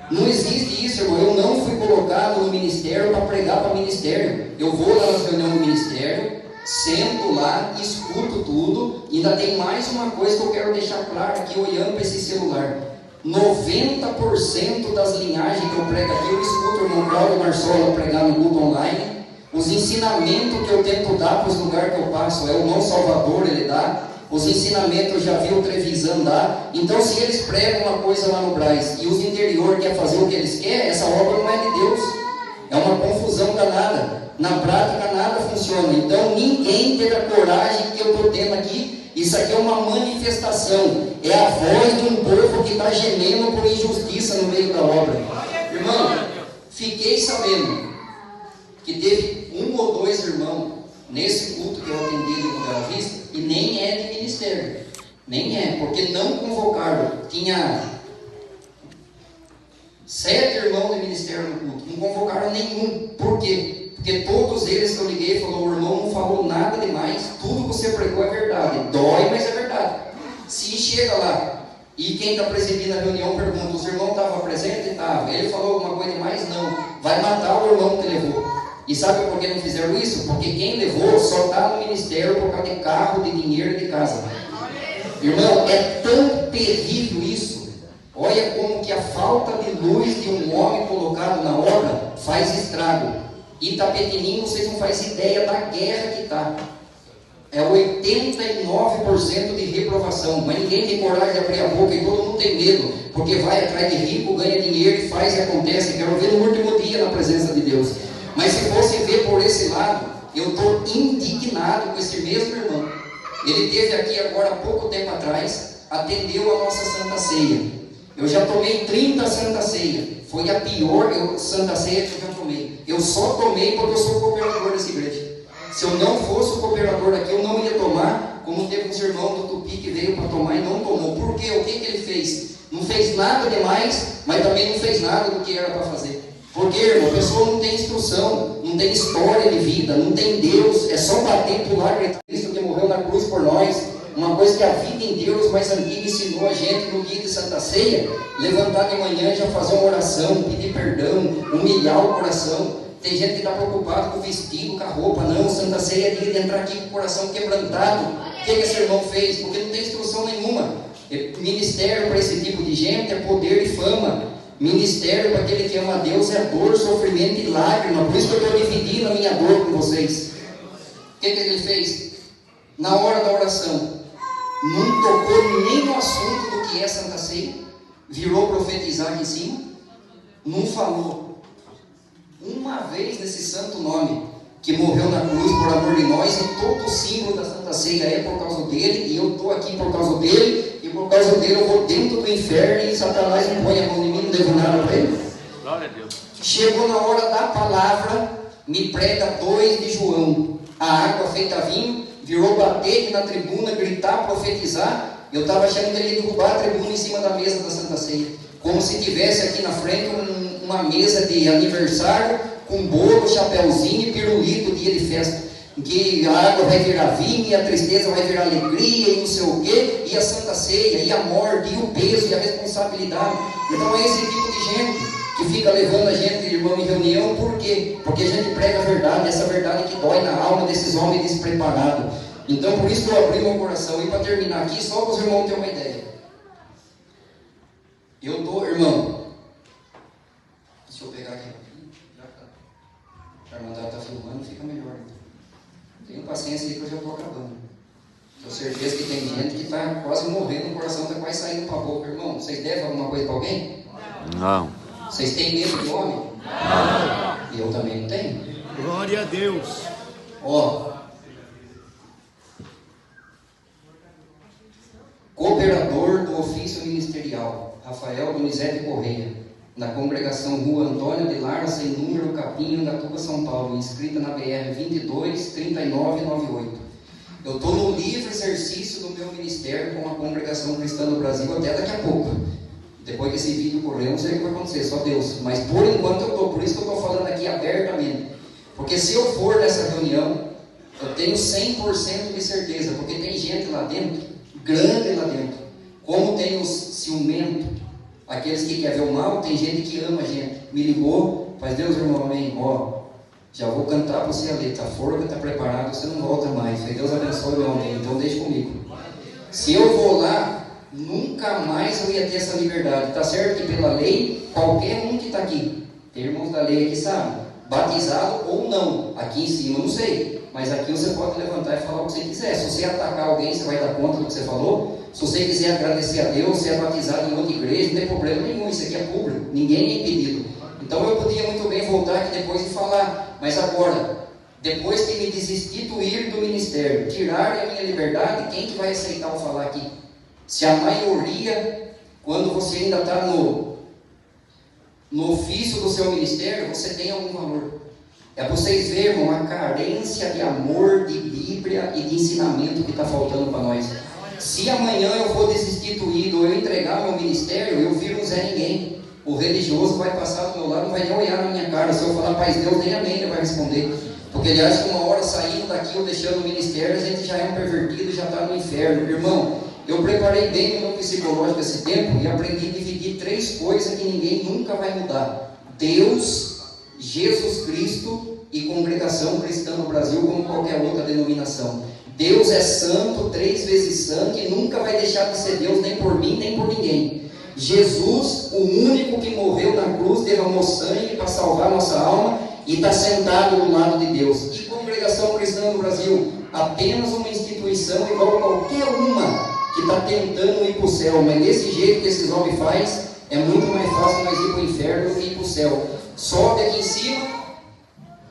Não existe isso, irmão. Eu não fui colocado no ministério para pregar para o ministério. Eu vou lá nas reuniões do ministério, sento lá, escuto tudo. E ainda tem mais uma coisa que eu quero deixar claro aqui, olhando para esse celular. 90% das linhagens que eu prego aqui, eu escuto o irmão Cláudio Marsola pregar no culto online. Os ensinamentos que eu tento dar para os lugares que eu passo, é o irmão Salvador, ele dá. Os ensinamentos eu já vi o Trevisan dar. Então, se eles pregam uma coisa lá no Brás e os interior querem fazer o que eles querem, essa obra não é de Deus. É uma confusão danada. Na prática, nada funciona. Então, ninguém teve a coragem que eu estou tendo aqui. Isso aqui é uma manifestação. É a voz de um povo que está gemendo por injustiça no meio da obra. Irmão, fiquei sabendo que teve 1 ou 2 irmãos nesse culto que eu atendi no Bela Vista, e nem é de ministério, nem é, porque não convocaram. Tinha 7 irmãos de ministério no culto, não convocaram nenhum. Por quê? Porque todos eles que eu liguei falaram: o irmão não falou nada demais, tudo que você pregou é verdade, dói, mas é verdade. Se chega lá e quem está presidindo a reunião pergunta: os irmãos estavam presentes? Estavam. Ele falou alguma coisa demais? Não. Vai matar o irmão que levou. E sabe por que não fizeram isso? Porque quem levou só está no ministério por causa de carro, de dinheiro e de casa. Irmão, é tão terrível isso. Olha como que a falta de luz de um homem colocado na obra faz estrago. Itapetininga, vocês não fazem ideia da guerra que está. É 89% de reprovação. Mas ninguém tem coragem de abrir a boca e todo mundo tem medo. Porque vai atrás de rico, ganha dinheiro e faz e acontece. Quero ver no último dia na presença de Deus. Mas se fosse ver por esse lado, eu estou indignado com esse mesmo irmão. Ele esteve aqui agora há pouco tempo atrás, atendeu a nossa Santa Ceia. Eu já tomei 30 Santa Ceia. Foi a pior Santa Ceia que eu já tomei. Eu só tomei porque eu sou cooperador dessa igreja. Se eu não fosse o cooperador aqui, eu não ia tomar, como teve uns irmãos do Tupi que veio para tomar e não tomou. Por quê? O que ele fez? Não fez nada demais, mas também não fez nada do que era para fazer. Porque, irmão, a pessoa não tem instrução, não tem história de vida, não tem Deus, é só bater, pular, gritar Cristo que morreu na cruz por nós. Uma coisa que a vida em Deus mais antiga ensinou a gente no dia de Santa Ceia: levantar de manhã e já fazer uma oração, pedir perdão, humilhar o coração. Tem gente que está preocupado com o vestido, com a roupa. Não, Santa Ceia é dia de entrar aqui com o coração quebrantado. O que esse irmão fez? Porque não tem instrução nenhuma. Ministério para esse tipo de gente é poder e fama. Ministério para aquele que ama a Deus é dor, sofrimento e lágrima. Por isso que eu estou dividindo a minha dor com vocês. O que ele fez? Na hora da oração, não tocou nem no assunto do que é Santa Ceia. Virou profetizar aqui em cima. Não falou uma vez nesse santo nome, que morreu na cruz por amor de nós, e todo o símbolo da Santa Ceia é por causa dele, e eu estou aqui por causa dele, e por causa dele eu vou dentro do inferno, e Satanás não põe a mão em mim, não devo nada para ele. Glória a Deus. Chegou na hora da palavra, me prega 2 de João, a água feita vinho, virou bater na tribuna, gritar, profetizar. Eu estava achando que ele ia derrubar a tribuna em cima da mesa da Santa Ceia, como se tivesse aqui na frente uma mesa de aniversário, com bolo, chapéuzinho e pirulito, dia de festa, que a água vai virar vinho, e a tristeza vai virar alegria, e não sei o quê, e a Santa Ceia, e a morte, e o peso, e a responsabilidade. Então é esse tipo de gente que fica levando a gente, irmão, em reunião. Por quê? Porque a gente prega a verdade, essa verdade que dói na alma desses homens despreparados. Então por isso que eu abri meu coração. E para terminar aqui, só para os irmãos terem uma ideia. Eu estou, irmão, deixa eu pegar aqui. A irmã está filmando, fica melhor. Tenho paciência aí que eu já estou acabando. Tenho certeza que tem gente que está quase morrendo, o coração está quase saindo para a boca. Irmão, vocês devem alguma coisa para alguém? Não. Vocês têm medo de homem? Não. E eu também não tenho. Glória a Deus. Ó, cooperador do ofício ministerial, Rafael Donizete Correia, na congregação Rua Antônio de Lara, sem número, Capinho, Indatuba, São Paulo, inscrita na BR 223998. Eu estou no livre exercício do meu ministério com a congregação cristã do Brasil até daqui a pouco. Depois que esse vídeo correr, eu não sei o que vai acontecer, só Deus. Mas por enquanto eu estou, por isso que eu estou falando aqui abertamente. Porque se eu for nessa reunião, eu tenho 100% de certeza, porque tem gente lá dentro, grande lá dentro, como tem os ciumentos, aqueles que querem ver o mal, tem gente que ama a gente. Me ligou, faz Deus, irmão, amém. Ó, já vou cantar para você a letra, a forca está preparada, você não volta mais. Foi Deus abençoe, meu amém. Então deixe comigo. Se eu vou lá, nunca mais eu ia ter essa liberdade. Está certo que pela lei, qualquer um que está aqui, tem irmãos da lei aqui, sabe? Batizado ou não, aqui em cima eu não sei, mas aqui você pode levantar e falar o que você quiser. Se você atacar alguém, você vai dar conta do que você falou. Se você quiser agradecer a Deus, você é batizado em outra igreja, não tem problema nenhum, isso aqui é público, ninguém é impedido. Então eu podia muito bem voltar aqui depois e falar, mas agora, depois que me desinstituir do ministério, tirarem a minha liberdade, quem que vai aceitar eu falar aqui? Se a maioria, quando você ainda está no ofício do seu ministério, você tem algum valor. É para vocês verem, irmão, a carência de amor, de Bíblia e de ensinamento que está faltando para nós. Se amanhã eu for desinstituído ou eu entregar meu ministério, eu viro um Zé Ninguém. O religioso vai passar do meu lado, não vai nem olhar na minha cara. Se eu falar paz Deus, nem amém, ele vai responder. Porque ele acha que uma hora saindo daqui ou deixando o ministério, a gente já é um pervertido, já está no inferno. Irmão, eu preparei bem o meu psicológico esse tempo e aprendi a dividir 3 coisas que ninguém nunca vai mudar: Deus, Jesus Cristo e congregação cristã no Brasil, como qualquer outra denominação. Deus é santo, 3 vezes santo, e nunca vai deixar de ser Deus, nem por mim, nem por ninguém. Jesus, o único que morreu na cruz, derramou sangue para salvar nossa alma e está sentado do lado de Deus. E congregação cristã no Brasil, apenas uma instituição igual a qualquer uma que está tentando ir para o céu, mas desse jeito que esses homens fazem, é muito mais fácil nós ir para o inferno do que ir para o céu. Sobe aqui em cima,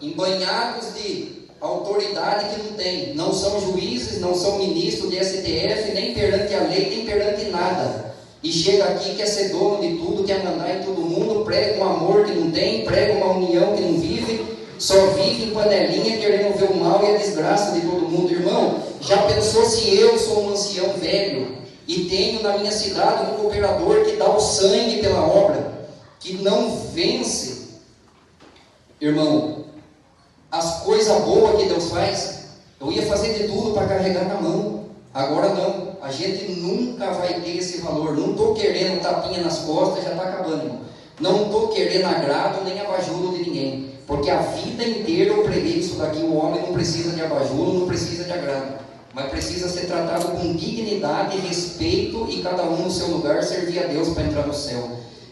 embanhados de autoridade que não tem, não são juízes, não são ministros de STF, nem perante a lei, nem perante nada. E chega aqui, quer ser dono de tudo, quer mandar em todo mundo, prega um amor que não tem, prega uma união que não vive, só vive em panelinha, querendo ver o mal e a desgraça de todo mundo. Irmão, já pensou se eu sou um ancião velho e tenho na minha cidade um cooperador que dá o sangue pela obra, que não vence, irmão, as coisas boas que Deus faz? Eu ia fazer de tudo para carregar na mão. Agora não, a gente nunca vai ter esse valor. Não estou querendo tapinha nas costas, já está acabando, irmão. Não estou querendo agrado nem abajudo de ninguém, porque a vida inteira eu preguei isso daqui. O homem não precisa de abajudo, não precisa de agrado, mas precisa ser tratado com dignidade e respeito, e cada um no seu lugar servir a Deus para entrar no céu.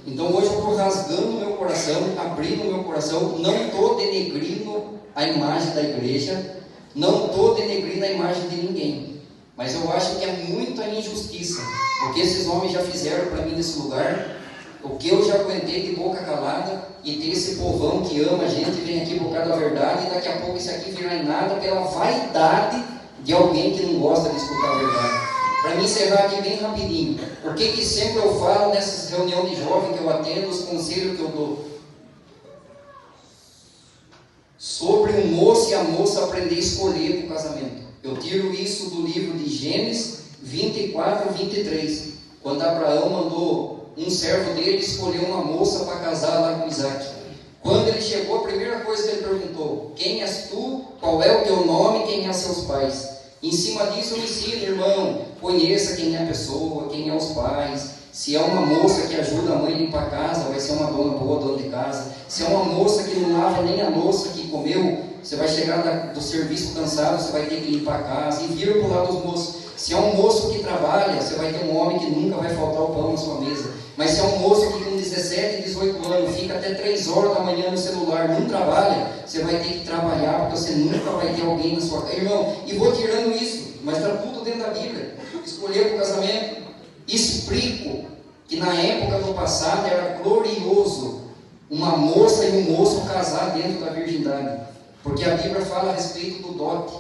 Então hoje eu estou rasgando meu coração, abrindo meu coração. Não estou denegrindo a imagem da igreja, não estou denegrindo a imagem de ninguém, mas eu acho que é muita injustiça o que esses homens já fizeram para mim nesse lugar, o que eu já aguentei de boca calada, e ter esse povão que ama a gente, vem aqui por causa da verdade, e daqui a pouco isso aqui virá em nada pela vaidade de alguém que não gosta de escutar a verdade. Para me encerrar aqui bem rapidinho, o que sempre eu falo nessas reuniões de jovens que eu atendo, os conselhos que eu dou sobre o moço e a moça aprender a escolher para o casamento. Eu tiro isso do livro de Gênesis 24, 23, quando Abraão mandou um servo dele escolher uma moça para casar lá com Isaac. Quando ele chegou, a primeira coisa que ele perguntou: quem és tu? Qual é o teu nome? Quem é seus pais? Em cima disso eu ensino, irmão, conheça quem é a pessoa, quem é os pais. Se é uma moça que ajuda a mãe a limpar a casa, vai ser uma dona boa, dona de casa. Se é uma moça que não lava nem a louça que comeu, você vai chegar do serviço cansado, você vai ter que limpar a casa. E vira para o lado dos moços. Se é um moço que trabalha, você vai ter um homem que nunca vai faltar o pão na sua mesa. Mas se é um moço que com 17, 18 anos fica até 3 horas da manhã no celular, não trabalha, você vai ter que trabalhar, porque você nunca vai ter alguém na sua casa. Irmão, e vou tirando isso, mas está tudo dentro da Bíblia. Escolher para o casamento. Explico que na época do passado era glorioso uma moça e um moço casar dentro da virgindade, porque a Bíblia fala a respeito do dote,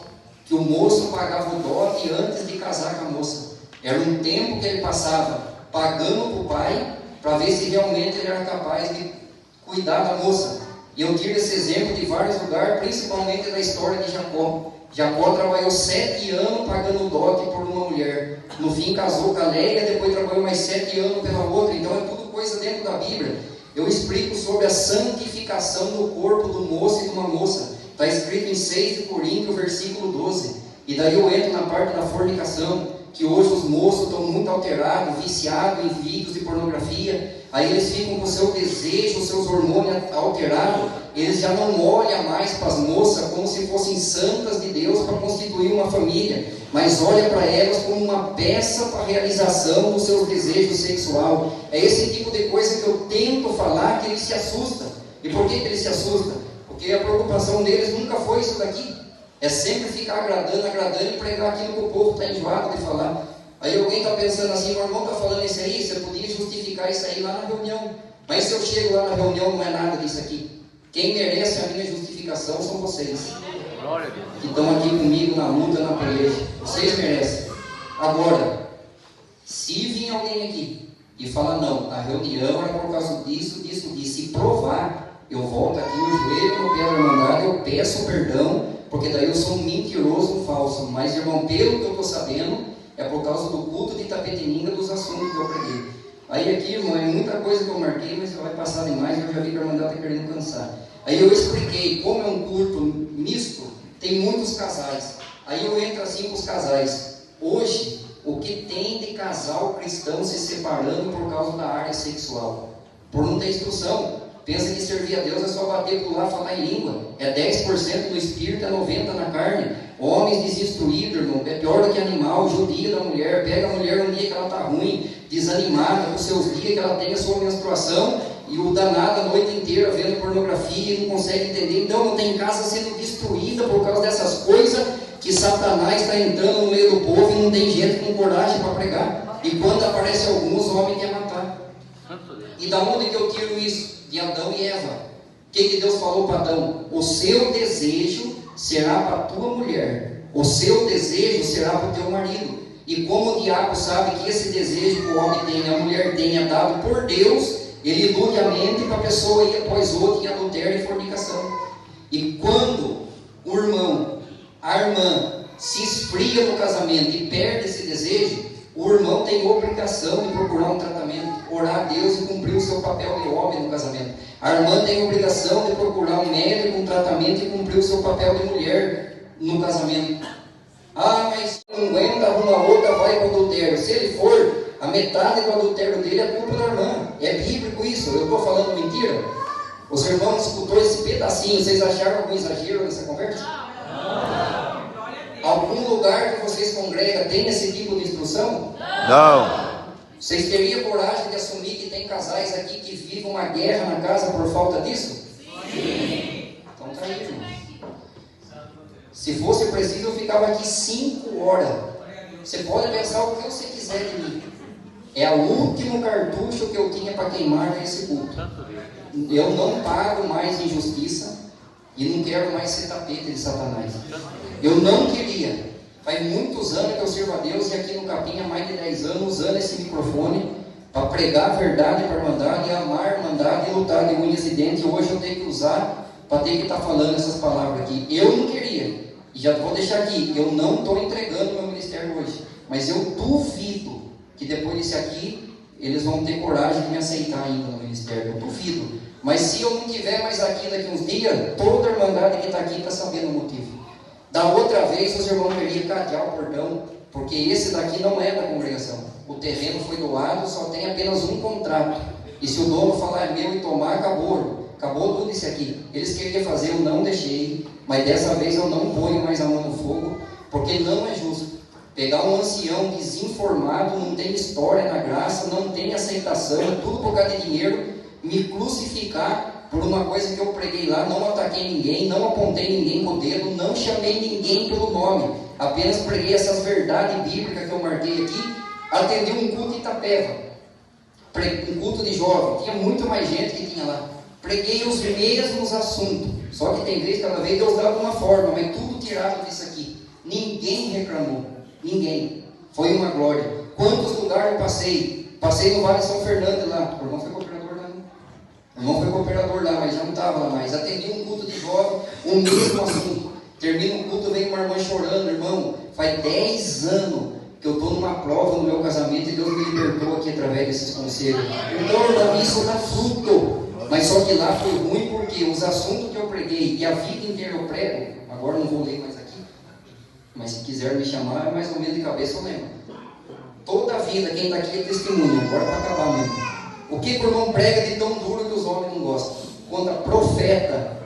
que o moço pagava o dote antes de casar com a moça. Era um tempo que ele passava pagando para o pai, para ver se realmente ele era capaz de cuidar da moça. E eu tiro esse exemplo de vários lugares, principalmente da história de Jacó. Jacó trabalhou 7 anos pagando dote por uma mulher. No fim casou com a Léia, depois trabalhou mais 7 anos pela outra. Então é tudo coisa dentro da Bíblia. Eu explico sobre a santificação do corpo do moço e de uma moça. Está escrito em 6 de Coríntios, versículo 12. E daí eu entro na parte da fornicação. que hoje os moços estão muito alterados, viciados em vídeos de pornografia. Aí eles ficam com o seu desejo, os seus hormônios alterados. Eles já não olham mais para as moças como se fossem santas de Deus para constituir uma família, mas olha para elas como uma peça para a realização dos seus desejos sexuais. É esse tipo de coisa que eu tento falar, que eles se assustam. E por que eles se assustam? Porque a preocupação deles nunca foi isso daqui. É sempre ficar agradando e pregar aquilo que o povo está enjoado de falar. Aí alguém está pensando assim, meu irmão está falando isso aí, você podia justificar isso aí lá na reunião. Mas se eu chego lá na reunião, não é nada disso aqui. Quem merece a minha justificação são vocês, que estão aqui comigo na luta, na peleja. Vocês merecem. Agora, se vir alguém aqui e falar, não, a reunião era por causa disso, e provar, eu volto aqui, o joelho no pé da irmandade, eu peço perdão, porque daí eu sou um mentiroso, um falso. Mas, irmão, pelo que eu estou sabendo, é por causa do culto de Itapetininga, dos assuntos que eu preguei. Aí aqui, irmão, é muita coisa que eu marquei, mas vai passar demais, eu já vi que a irmandade está querendo cansar. Aí eu expliquei, como é um culto misto, tem muitos casais. Aí eu entro assim com os casais. Hoje, o que tem de casal cristão se separando por causa da área sexual? Por não ter instrução. Pensa que servir a Deus é só bater, pular, falar em língua. É 10% do espírito, é 90% na carne. Homens desinstruídos, irmão, é pior do que animal. Judia da mulher, pega a mulher um dia que ela está ruim, desanimada, com seus dias que ela tem a sua menstruação, e o danado a noite inteira vendo pornografia e não consegue entender. Então não tem casa sendo destruída por causa dessas coisas que Satanás está entrando no meio do povo e não tem gente com coragem para pregar. E quando aparece alguns, o homem quer matar. E da onde que eu tiro isso? De Adão e Eva. O que Deus falou para Adão? O seu desejo será para a tua mulher, o seu desejo será para o teu marido. E como o diabo sabe que esse desejo que o homem tem, a mulher tem, é dado por Deus, ele ilude a mente para a pessoa ir após outra em adultério e fornicação. E quando o irmão, a irmã, se esfria no casamento e perde esse desejo, o irmão tem obrigação de procurar um tratamento, orar a Deus e cumprir o seu papel de homem no casamento. A irmã tem obrigação de procurar um médico, um tratamento e cumprir o seu papel de mulher no casamento. Ah, mas não aguenta, arruma outra, vai para o adultério. Se ele for, a metade do adultério dele é culpa da irmã. É bíblico isso, eu estou falando mentira? Os irmãos escutou esse pedacinho, vocês acharam algum exagero nessa conversa? Algum lugar que vocês congregam tem esse tipo de instrução? Não. Vocês teriam coragem de assumir que tem casais aqui que vivem uma guerra na casa por falta disso? Sim. Então tá aí, irmão. Se fosse preciso, eu ficava aqui 5 horas. Você pode pensar o que você quiser de mim. É o último cartucho que eu tinha para queimar nesse culto. Eu não pago mais injustiça e não quero mais ser tapete de Satanás. Eu não queria. Faz muitos anos que eu sirvo a Deus e aqui no Capim há mais de 10 anos usando esse microfone para pregar a verdade para a irmandade, amar a irmandade e lutar de unhas e dentes. Hoje eu tenho que usar para ter que estar falando essas palavras aqui. Eu não queria. E já vou deixar aqui, eu não estou entregando o meu ministério hoje. Mas eu duvido que depois disso aqui, eles vão ter coragem de me aceitar ainda no ministério. Eu duvido. Mas se eu não estiver mais aqui daqui uns dias, toda a irmandade que está aqui está sabendo o motivo. Da outra vez, os irmãos queriam cadear o portão, porque esse daqui não é da congregação. O terreno foi doado, só tem apenas um contrato. E se o dono falar é meu e tomar, acabou. Acabou tudo isso aqui. Eles queriam fazer, eu não deixei. Mas dessa vez eu não ponho mais a mão no fogo, porque não é justo. Pegar um ancião desinformado, não tem história na graça, não tem aceitação, tudo por causa de dinheiro, me crucificar por uma coisa que eu preguei lá, não ataquei ninguém, não apontei ninguém com o dedo, não chamei ninguém pelo nome, apenas preguei essas verdades bíblicas que eu marquei aqui, atendi um culto em Itapeva, um culto de jovem, tinha muito mais gente que tinha lá, preguei os mesmos assuntos, só que tem vez, cada vez Deus dava uma forma, mas tudo tirado disso aqui, ninguém reclamou, ninguém, foi uma glória. Quantos lugares eu passei no Vale São Fernando lá, o irmão foi cooperador lá, não? O irmão foi cooperador lá, mas já não estava lá mais. Atendi um culto de jovem, o mesmo assunto. Termina um culto, vem uma irmã chorando, irmão. Faz 10 anos que eu estou numa prova no meu casamento e Deus me libertou aqui através desses conselhos. Então, irmão, isso dá fruto. Mas só que lá foi ruim porque os assuntos que eu preguei e a vida inteira eu prego, agora não vou ler mais aqui, mas se quiser me chamar, mais ou menos de cabeça eu lembro. toda a vida, quem está aqui é testemunha, agora para acabar mesmo. O que o irmão prega de tão duro que os homens não gostam? Contra profeta,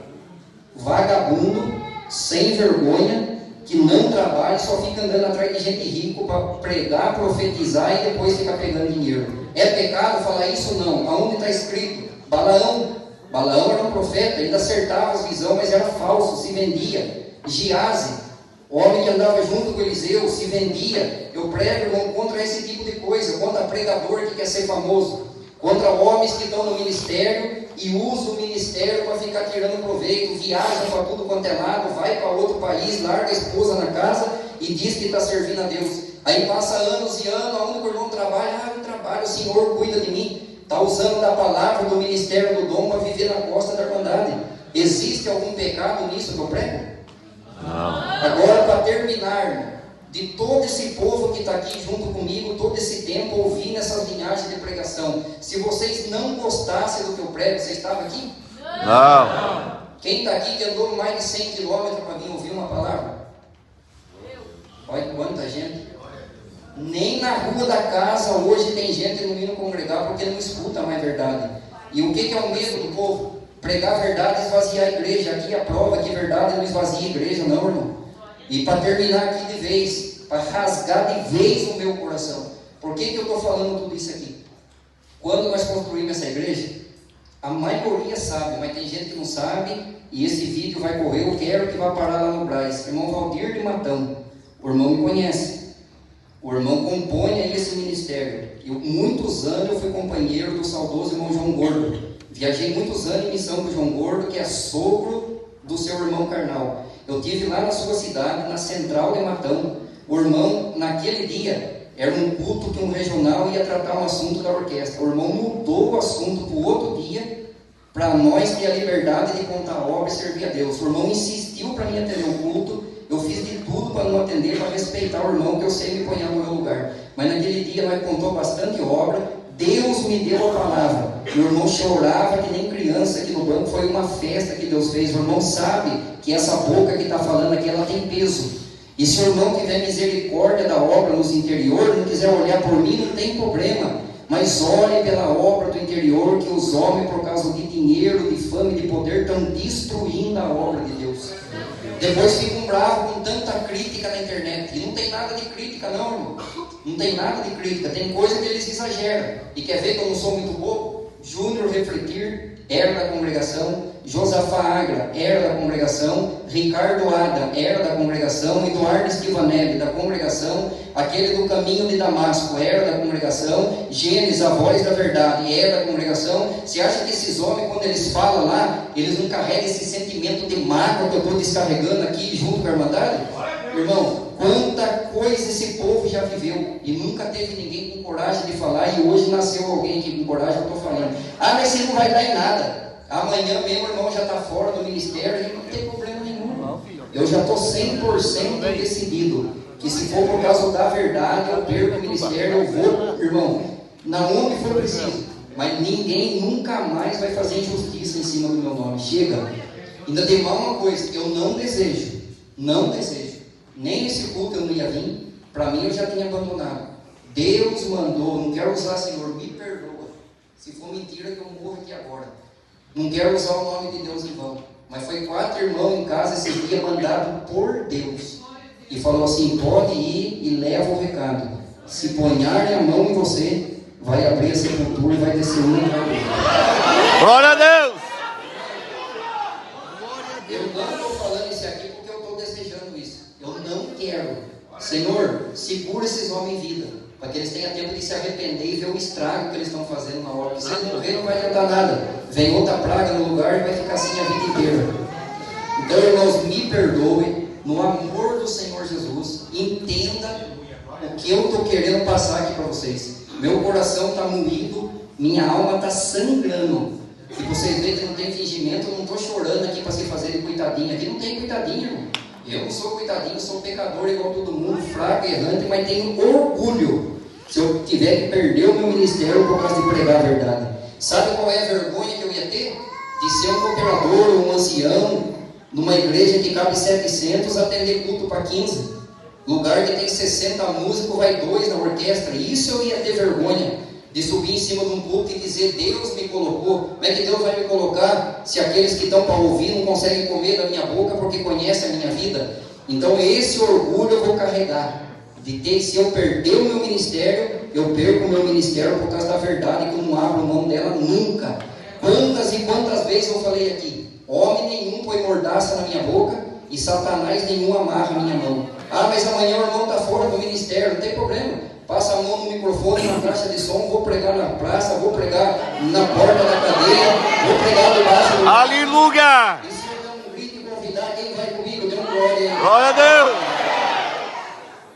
vagabundo, sem vergonha, que não trabalha, só fica andando atrás de gente rico para pregar, profetizar e depois ficar pegando dinheiro. É pecado falar isso? Não. Aonde está escrito? Balaão era um profeta, ainda acertava as visões, mas era falso, se vendia. Giase, o homem que andava junto com Eliseu, se vendia. Eu prego, irmão, contra esse tipo de coisa, contra pregador que quer ser famoso, contra homens que estão no ministério e usam o ministério para ficar tirando proveito, viaja para tudo quanto é lado, vai para outro país, larga a esposa na casa e diz que está servindo a Deus. Aí passa anos e anos, aonde o irmão trabalha? Eu trabalho, o Senhor cuida de mim. Está usando da palavra, do ministério do dom para viver na costa da Irmandade. Existe algum pecado nisso que eu prego? Não. Agora, para terminar, de todo esse povo que está aqui junto comigo, todo esse tempo, ouvindo essas linhagens de pregação, se vocês não gostassem do que eu prego, vocês estavam aqui? Não. Quem está aqui que andou mais de 100 quilômetros para vir ouvir uma palavra? Olha quanta gente. Nem na rua da casa hoje tem gente não indo congregar porque não escuta mais verdade. E o que é o medo do povo? Pregar a verdade e esvaziar a igreja. Aqui a prova que a verdade não esvazia a igreja, não, irmão. E para terminar aqui de vez, para rasgar de vez o meu coração. Por que eu estou falando tudo isso aqui? Quando nós construímos essa igreja, a maioria sabe, mas tem gente que não sabe, e esse vídeo vai correr, eu quero que vá parar lá no Braz. Irmão Valdir de Matão, o irmão me conhece. O irmão compõe aí esse ministério. Muitos anos eu fui companheiro do saudoso irmão João Gordo. Viajei muitos anos em missão com o João Gordo, que é sogro do seu irmão carnal. Eu tive lá na sua cidade, na central de Matão. O irmão, naquele dia, era um culto que um regional ia tratar um assunto da orquestra. O irmão mudou o assunto para o outro dia, para nós ter a liberdade de contar a obra e servir a Deus. O irmão insistiu para mim atender o culto. Eu fiz de tudo para não atender, para respeitar o irmão, que eu sei me ponhar no meu lugar. Mas naquele dia nós contou bastante obra, Deus me deu a palavra. Meu irmão chorava que nem criança aqui no banco, foi uma festa que Deus fez. O irmão sabe que essa boca que está falando aqui, ela tem peso. E se o irmão tiver misericórdia da obra nos interiores, não quiser olhar por mim, não tem problema. Mas olhe pela obra do interior, que os homens, por causa de dinheiro, de fama e de poder, estão destruindo a obra de Deus. Depois ficam bravos com tanta crítica na internet. E não tem nada de crítica não, irmão. Não tem nada de crítica. Tem coisa que eles exageram. E quer ver que eu não sou muito bobo? Júnior Refletir era da congregação. Josafá Agra era da congregação. Ricardo Ada era da congregação. Eduardo Esquiva Neve da congregação. Aquele do Caminho de Damasco era da congregação. Gênesis, a Voz da Verdade, era da congregação. Você acha que esses homens, quando eles falam lá, eles não carregam esse sentimento de mágoa que eu estou descarregando aqui junto com a Irmandade? Irmão, quanta coisa esse povo já viveu e nunca teve ninguém com coragem de falar, e hoje nasceu alguém aqui com coragem, eu estou falando. Ah, mas isso não vai dar em nada. Amanhã mesmo o irmão já está fora do ministério e não tem problema nenhum. Eu já estou 100% decidido que se for por causa da verdade, eu perco o ministério, eu vou, irmão, na onde for preciso. Mas ninguém nunca mais vai fazer injustiça em cima do meu nome. Chega. Ainda tem mais uma coisa, eu não desejo, nem esse culto eu não ia vir, para mim eu já tinha abandonado. Deus mandou, não quero usar, Senhor, me perdoa, se for mentira que eu morro aqui agora. Não quero usar o nome de Deus em vão, mas foi 4 irmãos em casa esse dia mandado por Deus. E falou assim, pode ir e leva o recado. Se ponharem a mão em você, vai abrir a sepultura e vai descer um atrás do outro. Glória a Deus! Eu não estou falando isso aqui porque eu estou desejando isso. Eu não quero. Senhor, segura esses homens em vida, para que eles tenham tempo de se arrepender e ver o estrago que eles estão fazendo na obra. Se eles morrer, não vai adiantar nada. Vem outra praga no lugar e vai ficar assim a vida inteira. Então, irmãos, me perdoem. No amor do Senhor Jesus, entenda o que eu estou querendo passar aqui para vocês. Meu coração está moído, minha alma está sangrando. E vocês veem que não tem fingimento, eu não estou chorando aqui para se fazer de coitadinho. Aqui não tem coitadinho, irmão. Eu não sou coitadinho, sou pecador igual todo mundo, fraco, errante, mas tenho orgulho se eu tiver que perder o meu ministério por causa de pregar a verdade. Sabe qual é a vergonha que eu ia ter? De ser um cooperador, um ancião, numa igreja que cabe 700, atender culto para 15. Lugar que tem 60 músicos, vai 2 na orquestra. Isso eu ia ter vergonha de subir em cima de um púlpito e dizer: Deus me colocou. Como é que Deus vai me colocar se aqueles que estão para ouvir não conseguem comer da minha boca porque conhecem a minha vida? Então esse orgulho eu vou carregar. De ter, se eu perder o meu ministério, eu perco o meu ministério por causa da verdade, que eu não abro mão dela nunca. Quantas e quantas vezes eu falei aqui: homem nenhum põe mordaça na minha boca e Satanás nenhum amarra a minha mão. Ah, mas amanhã o irmão está fora do ministério, não tem problema. Passa a mão no microfone, na caixa de som, vou pregar na praça, vou pregar na porta da cadeia, vou pregar debaixo do... Aleluia! E se eu der um grito e convidar, quem vai comigo? Dê um glória aí. Glória a Deus!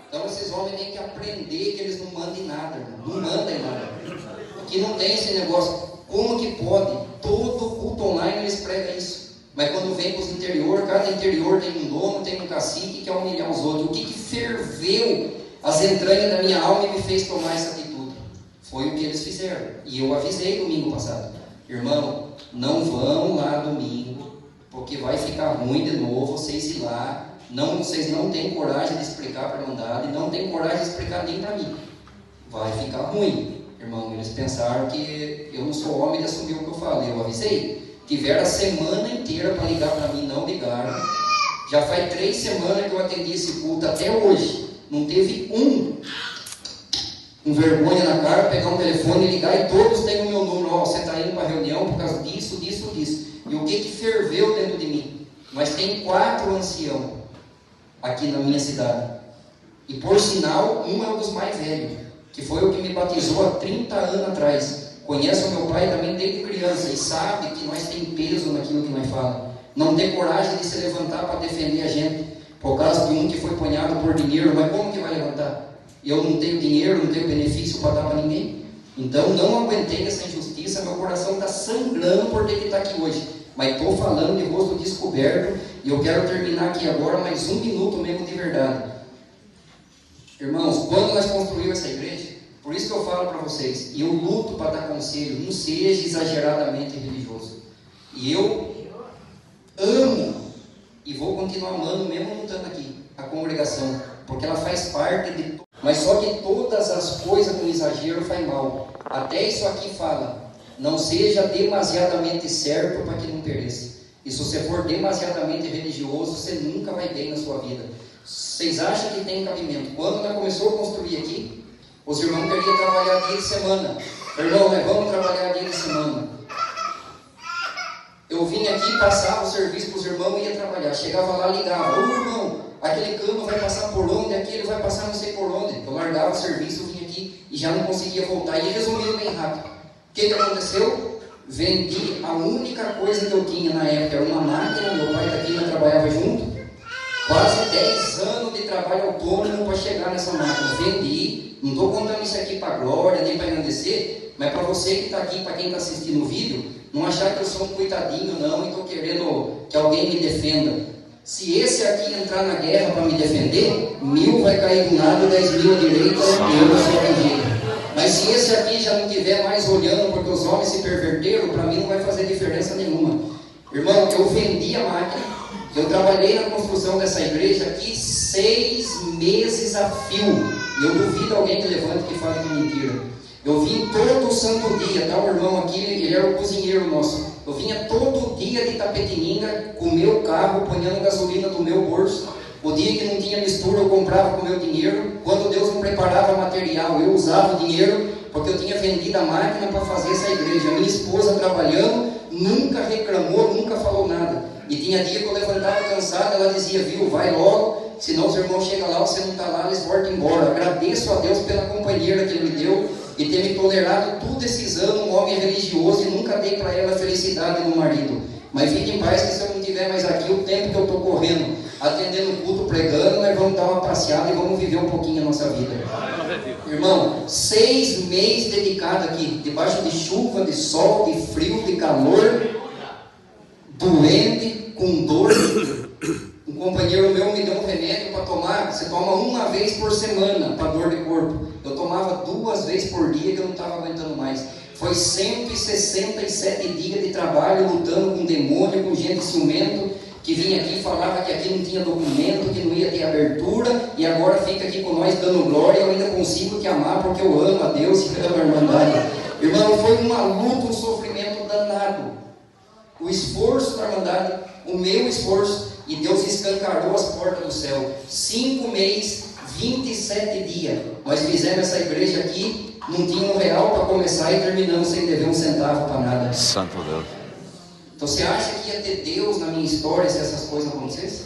Então esses homens têm que aprender que eles não mandam em nada, irmão. Não mandam em nada. Aqui não tem esse negócio. Como que pode? Todo culto online eles pregam isso. Mas quando vem para os interior, cada interior tem um dono, tem um cacique que quer humilhar os outros. O que ferveu as entranhas da minha alma e me fez tomar essa atitude? Foi o que eles fizeram. E eu avisei domingo passado: irmão, não vão lá domingo, porque vai ficar ruim de novo vocês ir lá. Não, vocês não têm coragem de explicar para a Irmandade, não têm coragem de explicar nem para mim. Vai ficar ruim. Irmão, eles pensaram que eu não sou homem de assumir o que eu falei. Eu avisei. Tiveram a semana inteira para ligar para mim, não ligaram. Já faz 3 semanas que eu atendi esse culto, até hoje. Não teve com vergonha na cara, pegar um telefone e ligar, e todos têm o meu número. Ó, você está indo para a reunião por causa disso. E o que ferveu dentro de mim? Mas tem 4 anciãos aqui na minha cidade. E por sinal, um é um dos mais velhos, que foi o que me batizou há 30 anos atrás. Conhece o meu pai também desde criança e sabe que nós tem peso naquilo que nós falamos. Não tem coragem de se levantar para defender a gente, por causa de um que foi ponhado por dinheiro. Mas como que vai levantar? Eu não tenho dinheiro, não tenho benefício para dar para ninguém. Então não aguentei essa injustiça, meu coração está sangrando por ter que estar aqui hoje. Mas estou falando de rosto descoberto, e eu quero terminar aqui agora mais 1 minuto mesmo de verdade. Irmãos, quando nós construímos essa igreja, por isso que eu falo para vocês, e eu luto para dar conselho: não seja exageradamente religioso. E eu amo, e vou continuar amando mesmo não estando aqui, a congregação, porque ela faz parte de... Mas só que todas as coisas com exagero faz mal. Até isso aqui fala: não seja demasiadamente certo para que não pereça. E se você for demasiadamente religioso, você nunca vai bem na sua vida. Vocês acham que tem cabimento? Quando nós começamos a construir aqui, os irmãos queriam trabalhar dia de semana. Irmão, nós vamos trabalhar dia de semana. Eu vim aqui, passava o serviço para os irmãos e ia trabalhar. Chegava lá, ligava: ô irmão, aquele cano vai passar por onde? Aquele vai passar não sei por onde. Eu largava o serviço, eu vinha aqui e já não conseguia voltar. E resumindo bem rápido, o que aconteceu? Vendi a única coisa que eu tinha na época, era uma máquina. Meu pai daqui, nós trabalhava junto. Quase 10 anos de trabalho autônomo para chegar nessa máquina. Vendi. Não estou contando isso aqui para glória, nem para engrandecer, mas para você que está aqui, para quem está assistindo o vídeo, não achar que eu sou um coitadinho não, e estou querendo que alguém me defenda. Se esse aqui entrar na guerra para me defender, 1000 vai cair do lado, 10.000 à direita, e eu não sou atingido. Mas se esse aqui já não estiver mais olhando porque os homens se perverteram, para mim não vai fazer diferença nenhuma. Irmão, eu vendi a máquina, eu trabalhei na construção dessa igreja aqui 6 meses a fio. E eu duvido alguém que levante que fale que é mentira. Eu vim todo santo dia, tá? O irmão aqui, ele era o cozinheiro nosso. Eu vinha todo dia de Itapetininga com o meu carro, ponhando gasolina do meu bolso. O dia que não tinha mistura, eu comprava com o meu dinheiro. Quando Deus me preparava material, eu usava o dinheiro, porque eu tinha vendido a máquina para fazer essa igreja. A minha esposa trabalhando, nunca reclamou, nunca falou nada. E tinha dia que eu levantava cansado, ela dizia: viu, vai logo, senão os irmãos chegam lá, você não está lá, eles voltam embora. Agradeço a Deus pela companheira que Ele me deu e ter me tolerado todos esses anos, um homem religioso, e nunca dei para ela a felicidade do marido. Mas fique em paz que se eu não estiver mais aqui, o tempo que eu estou correndo, atendendo o culto, pregando, nós vamos dar uma passeada e vamos viver um pouquinho a nossa vida. Irmão, 6 meses dedicado aqui, debaixo de chuva, de sol, de frio, de calor, doente, com dor. Um companheiro meu me deu um remédio para tomar. Você toma uma vez por semana para dor de corpo. Eu tomava 2 vezes por dia, que eu não estava aguentando mais. Foi 167 dias de trabalho lutando com demônio, com gente ciumento, que vinha aqui e falava que aqui não tinha documento, que não ia ter abertura, e agora fica aqui com nós dando glória. Eu ainda consigo te amar porque eu amo a Deus e amo a Irmandade. Irmão, foi uma luta, um sofrimento danado. O esforço da Irmandade, o meu esforço, e Deus escancarou as portas do céu. 5 meses, 27 dias. Nós fizemos essa igreja aqui, não tinha R$1 para começar e terminamos sem dever 1 centavo para nada. Santo Deus. Então você acha que ia ter Deus na minha história se essas coisas acontecessem?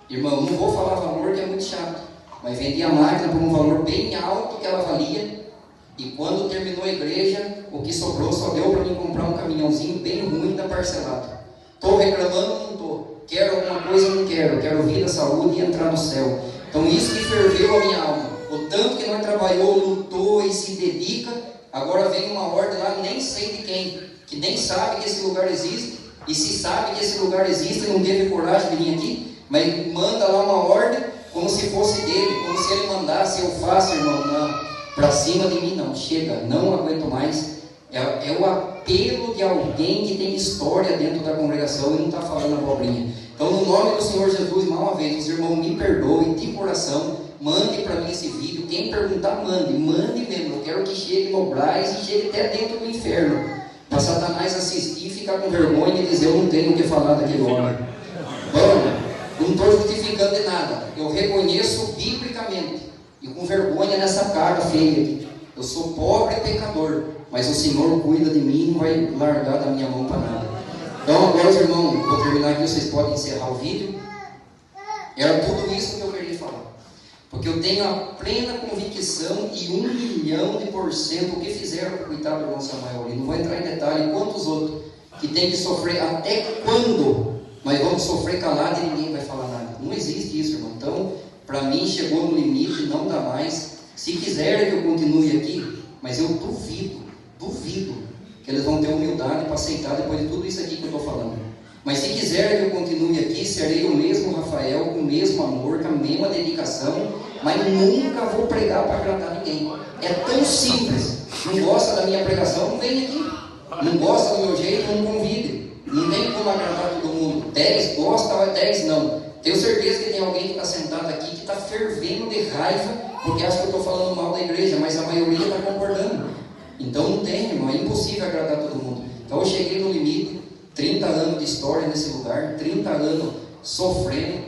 Irmão, não vou falar valor que é muito chato, mas vendi a máquina por um valor bem alto que ela valia, e quando terminou a igreja, o que sobrou só deu para mim comprar um caminhãozinho bem ruim da parcelado. Estou reclamando? Não estou. Quero alguma coisa? Não quero. Quero vida, saúde e entrar no céu. Então isso que ferveu a minha alma. O tanto que nós trabalhou, lutou e se dedica, agora vem uma ordem lá, nem sei de quem, que nem sabe que esse lugar existe, e se sabe que esse lugar existe, não teve coragem de vir aqui, mas manda lá uma ordem, como se fosse dele, como se ele mandasse, eu faço, irmão, não, para cima de mim não, chega, não aguento mais. É o apelo de alguém que tem história dentro da congregação e não está falando abobrinha. Então, no nome do Senhor Jesus, mais uma vez, os irmãos me perdoem de coração, mande para mim esse vídeo, quem perguntar, mande mesmo, eu quero que chegue no Brás e chegue até dentro do inferno, para Satanás assistir e ficar com vergonha e dizer, eu não tenho o que falar daquele homem. Vamos, não estou justificando de nada, eu reconheço biblicamente, e com vergonha nessa cara feia aqui, eu sou pobre e pecador, mas o Senhor cuida de mim e não vai largar da minha mão para nada. Então agora, irmão, vou terminar aqui, vocês podem encerrar o vídeo. Era tudo isso que eu queria falar, porque eu tenho a plena convicção e 1.000.000% o que fizeram com o coitado do irmão Samuel. E não vou entrar em detalhe quantos outros que tem que sofrer, até quando nós vamos sofrer calado e ninguém vai falar nada. Não existe isso, irmão. Então, para mim chegou no limite, não dá mais. Se quiserem que eu continue aqui, mas eu duvido que eles vão ter humildade para aceitar depois de tudo isso aqui que eu estou falando. Mas se quiserem que eu continue aqui, serei o mesmo Rafael, com o mesmo amor, com a mesma dedicação, mas nunca vou pregar para agradar ninguém. É tão simples. Não gosta da minha pregação, não vem aqui. Não gosta do meu jeito, não convide. Não tem como agradar todo mundo. 10 gosta, 10 não. Tenho certeza que tem alguém que está sentado aqui que está fervendo de raiva, porque acha que eu estou falando mal da igreja, mas a maioria está concordando. Então não tem, irmão, é impossível agradar todo mundo. Então eu cheguei no limite, 30 anos de história nesse lugar, 30 anos sofrendo,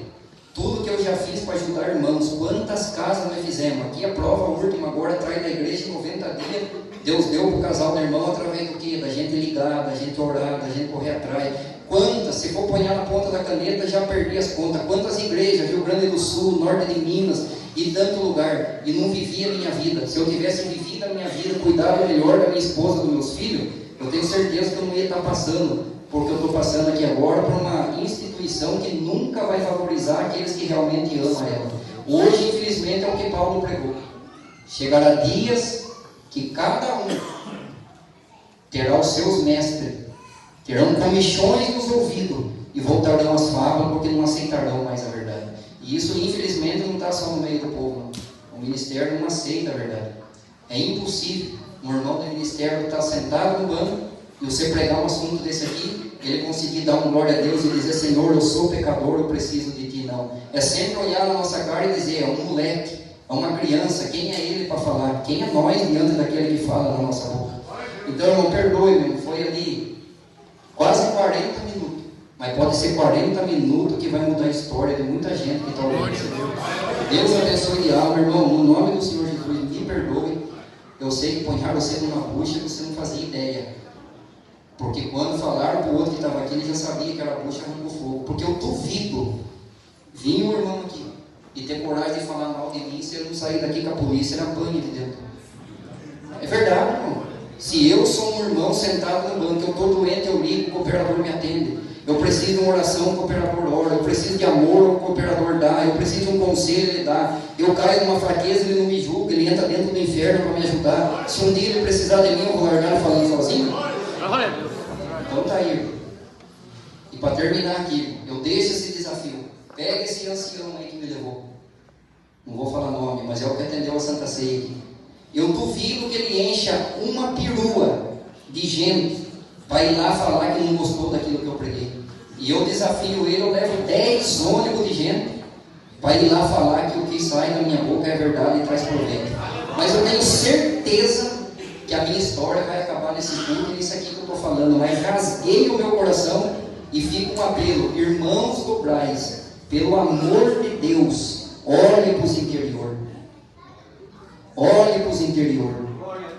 tudo que eu já fiz para ajudar irmãos, quantas casas nós fizemos. Aqui a prova última agora, atrás da igreja, em 90 dias, Deus deu para o casal do irmão através do quê? Da gente ligar, da gente orar, da gente correr atrás. Quantas, se for ponhar na ponta da caneta, já perdi as contas. Quantas igrejas, Rio Grande do Sul, norte de Minas e tanto lugar, e não vivia a minha vida. Se eu tivesse vivido a minha vida, cuidado melhor da minha esposa, dos meus filhos, eu tenho certeza que eu não ia estar passando porque eu estou passando aqui agora por uma instituição que nunca vai valorizar aqueles que realmente amam ela. Hoje, infelizmente, é o que Paulo pregou. Chegará dias que cada um terá os seus mestres, terão comichões nos ouvidos e voltarão às fábulas porque não aceitarão mais a verdade. E isso, infelizmente, não está só no meio do povo, não. O ministério não aceita a verdade. É impossível um irmão do ministério estar sentado no banco e você pregar um assunto desse aqui, ele conseguir dar uma glória a Deus e dizer, Senhor, eu sou pecador, eu preciso de Ti. Não. É sempre olhar na nossa cara e dizer, é um moleque, é uma criança, quem é ele para falar? Quem é nós diante daquele que fala na nossa boca? Então, irmão, perdoe-me, foi ali quase 40 minutos. Mas pode ser 40 minutos que vai mudar a história de muita gente que está ouvindo. Deus abençoe de alma, irmão. No nome do Senhor Jesus, me perdoe. Eu sei que ponharam você numa bucha que você não fazia ideia. Porque quando falaram para o outro que estava aqui, ele já sabia que era a bucha arrancou fogo. Porque eu duvido vir um irmão aqui e ter coragem de falar mal de mim se ele não sair daqui com a polícia, ele apanha de dentro. É verdade, irmão. Se eu sou um irmão sentado no banco, eu estou doente, eu ligo, o cooperador me atende. Eu preciso de uma oração, o cooperador ora. Eu preciso de amor, o cooperador dá. Eu preciso de um conselho, ele dá. Eu caio numa fraqueza, ele não me julga, ele entra dentro do inferno para me ajudar. Se um dia ele precisar de mim, eu vou largar falando sozinho? Então tá aí. E para terminar aqui, eu deixo esse desafio. Pega esse ancião aí que me levou. Não vou falar nome, mas é o que atendeu a Santa Ceia aqui. Eu duvido que ele encha uma perua de gente para ir lá falar que não gostou daquilo que eu preguei. E eu desafio ele, eu levo 10 ônibus de gente para ir lá falar que o que sai da minha boca é verdade e traz proveito. Mas eu tenho certeza que a minha história vai acabar nesse culto e nisso aqui que eu estou falando. Mas rasguei o meu coração e fica um apelo: irmãos do Braz, pelo amor de Deus, olhe para os interior. Olhe para os interior.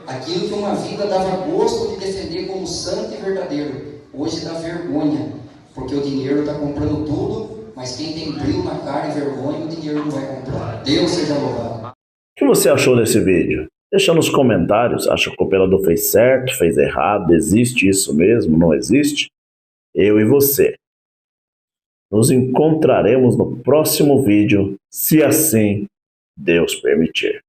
Aquilo que uma vida dava gosto de defender como santo e verdadeiro, hoje dá vergonha, porque o dinheiro está comprando tudo, mas quem tem brilho na cara e vergonha, o dinheiro não vai comprar. Deus seja louvado. O que você achou desse vídeo? Deixa nos comentários. Acha que o cooperador fez certo, fez errado, existe isso mesmo, não existe? Eu e você. Nos encontraremos no próximo vídeo, se assim Deus permitir.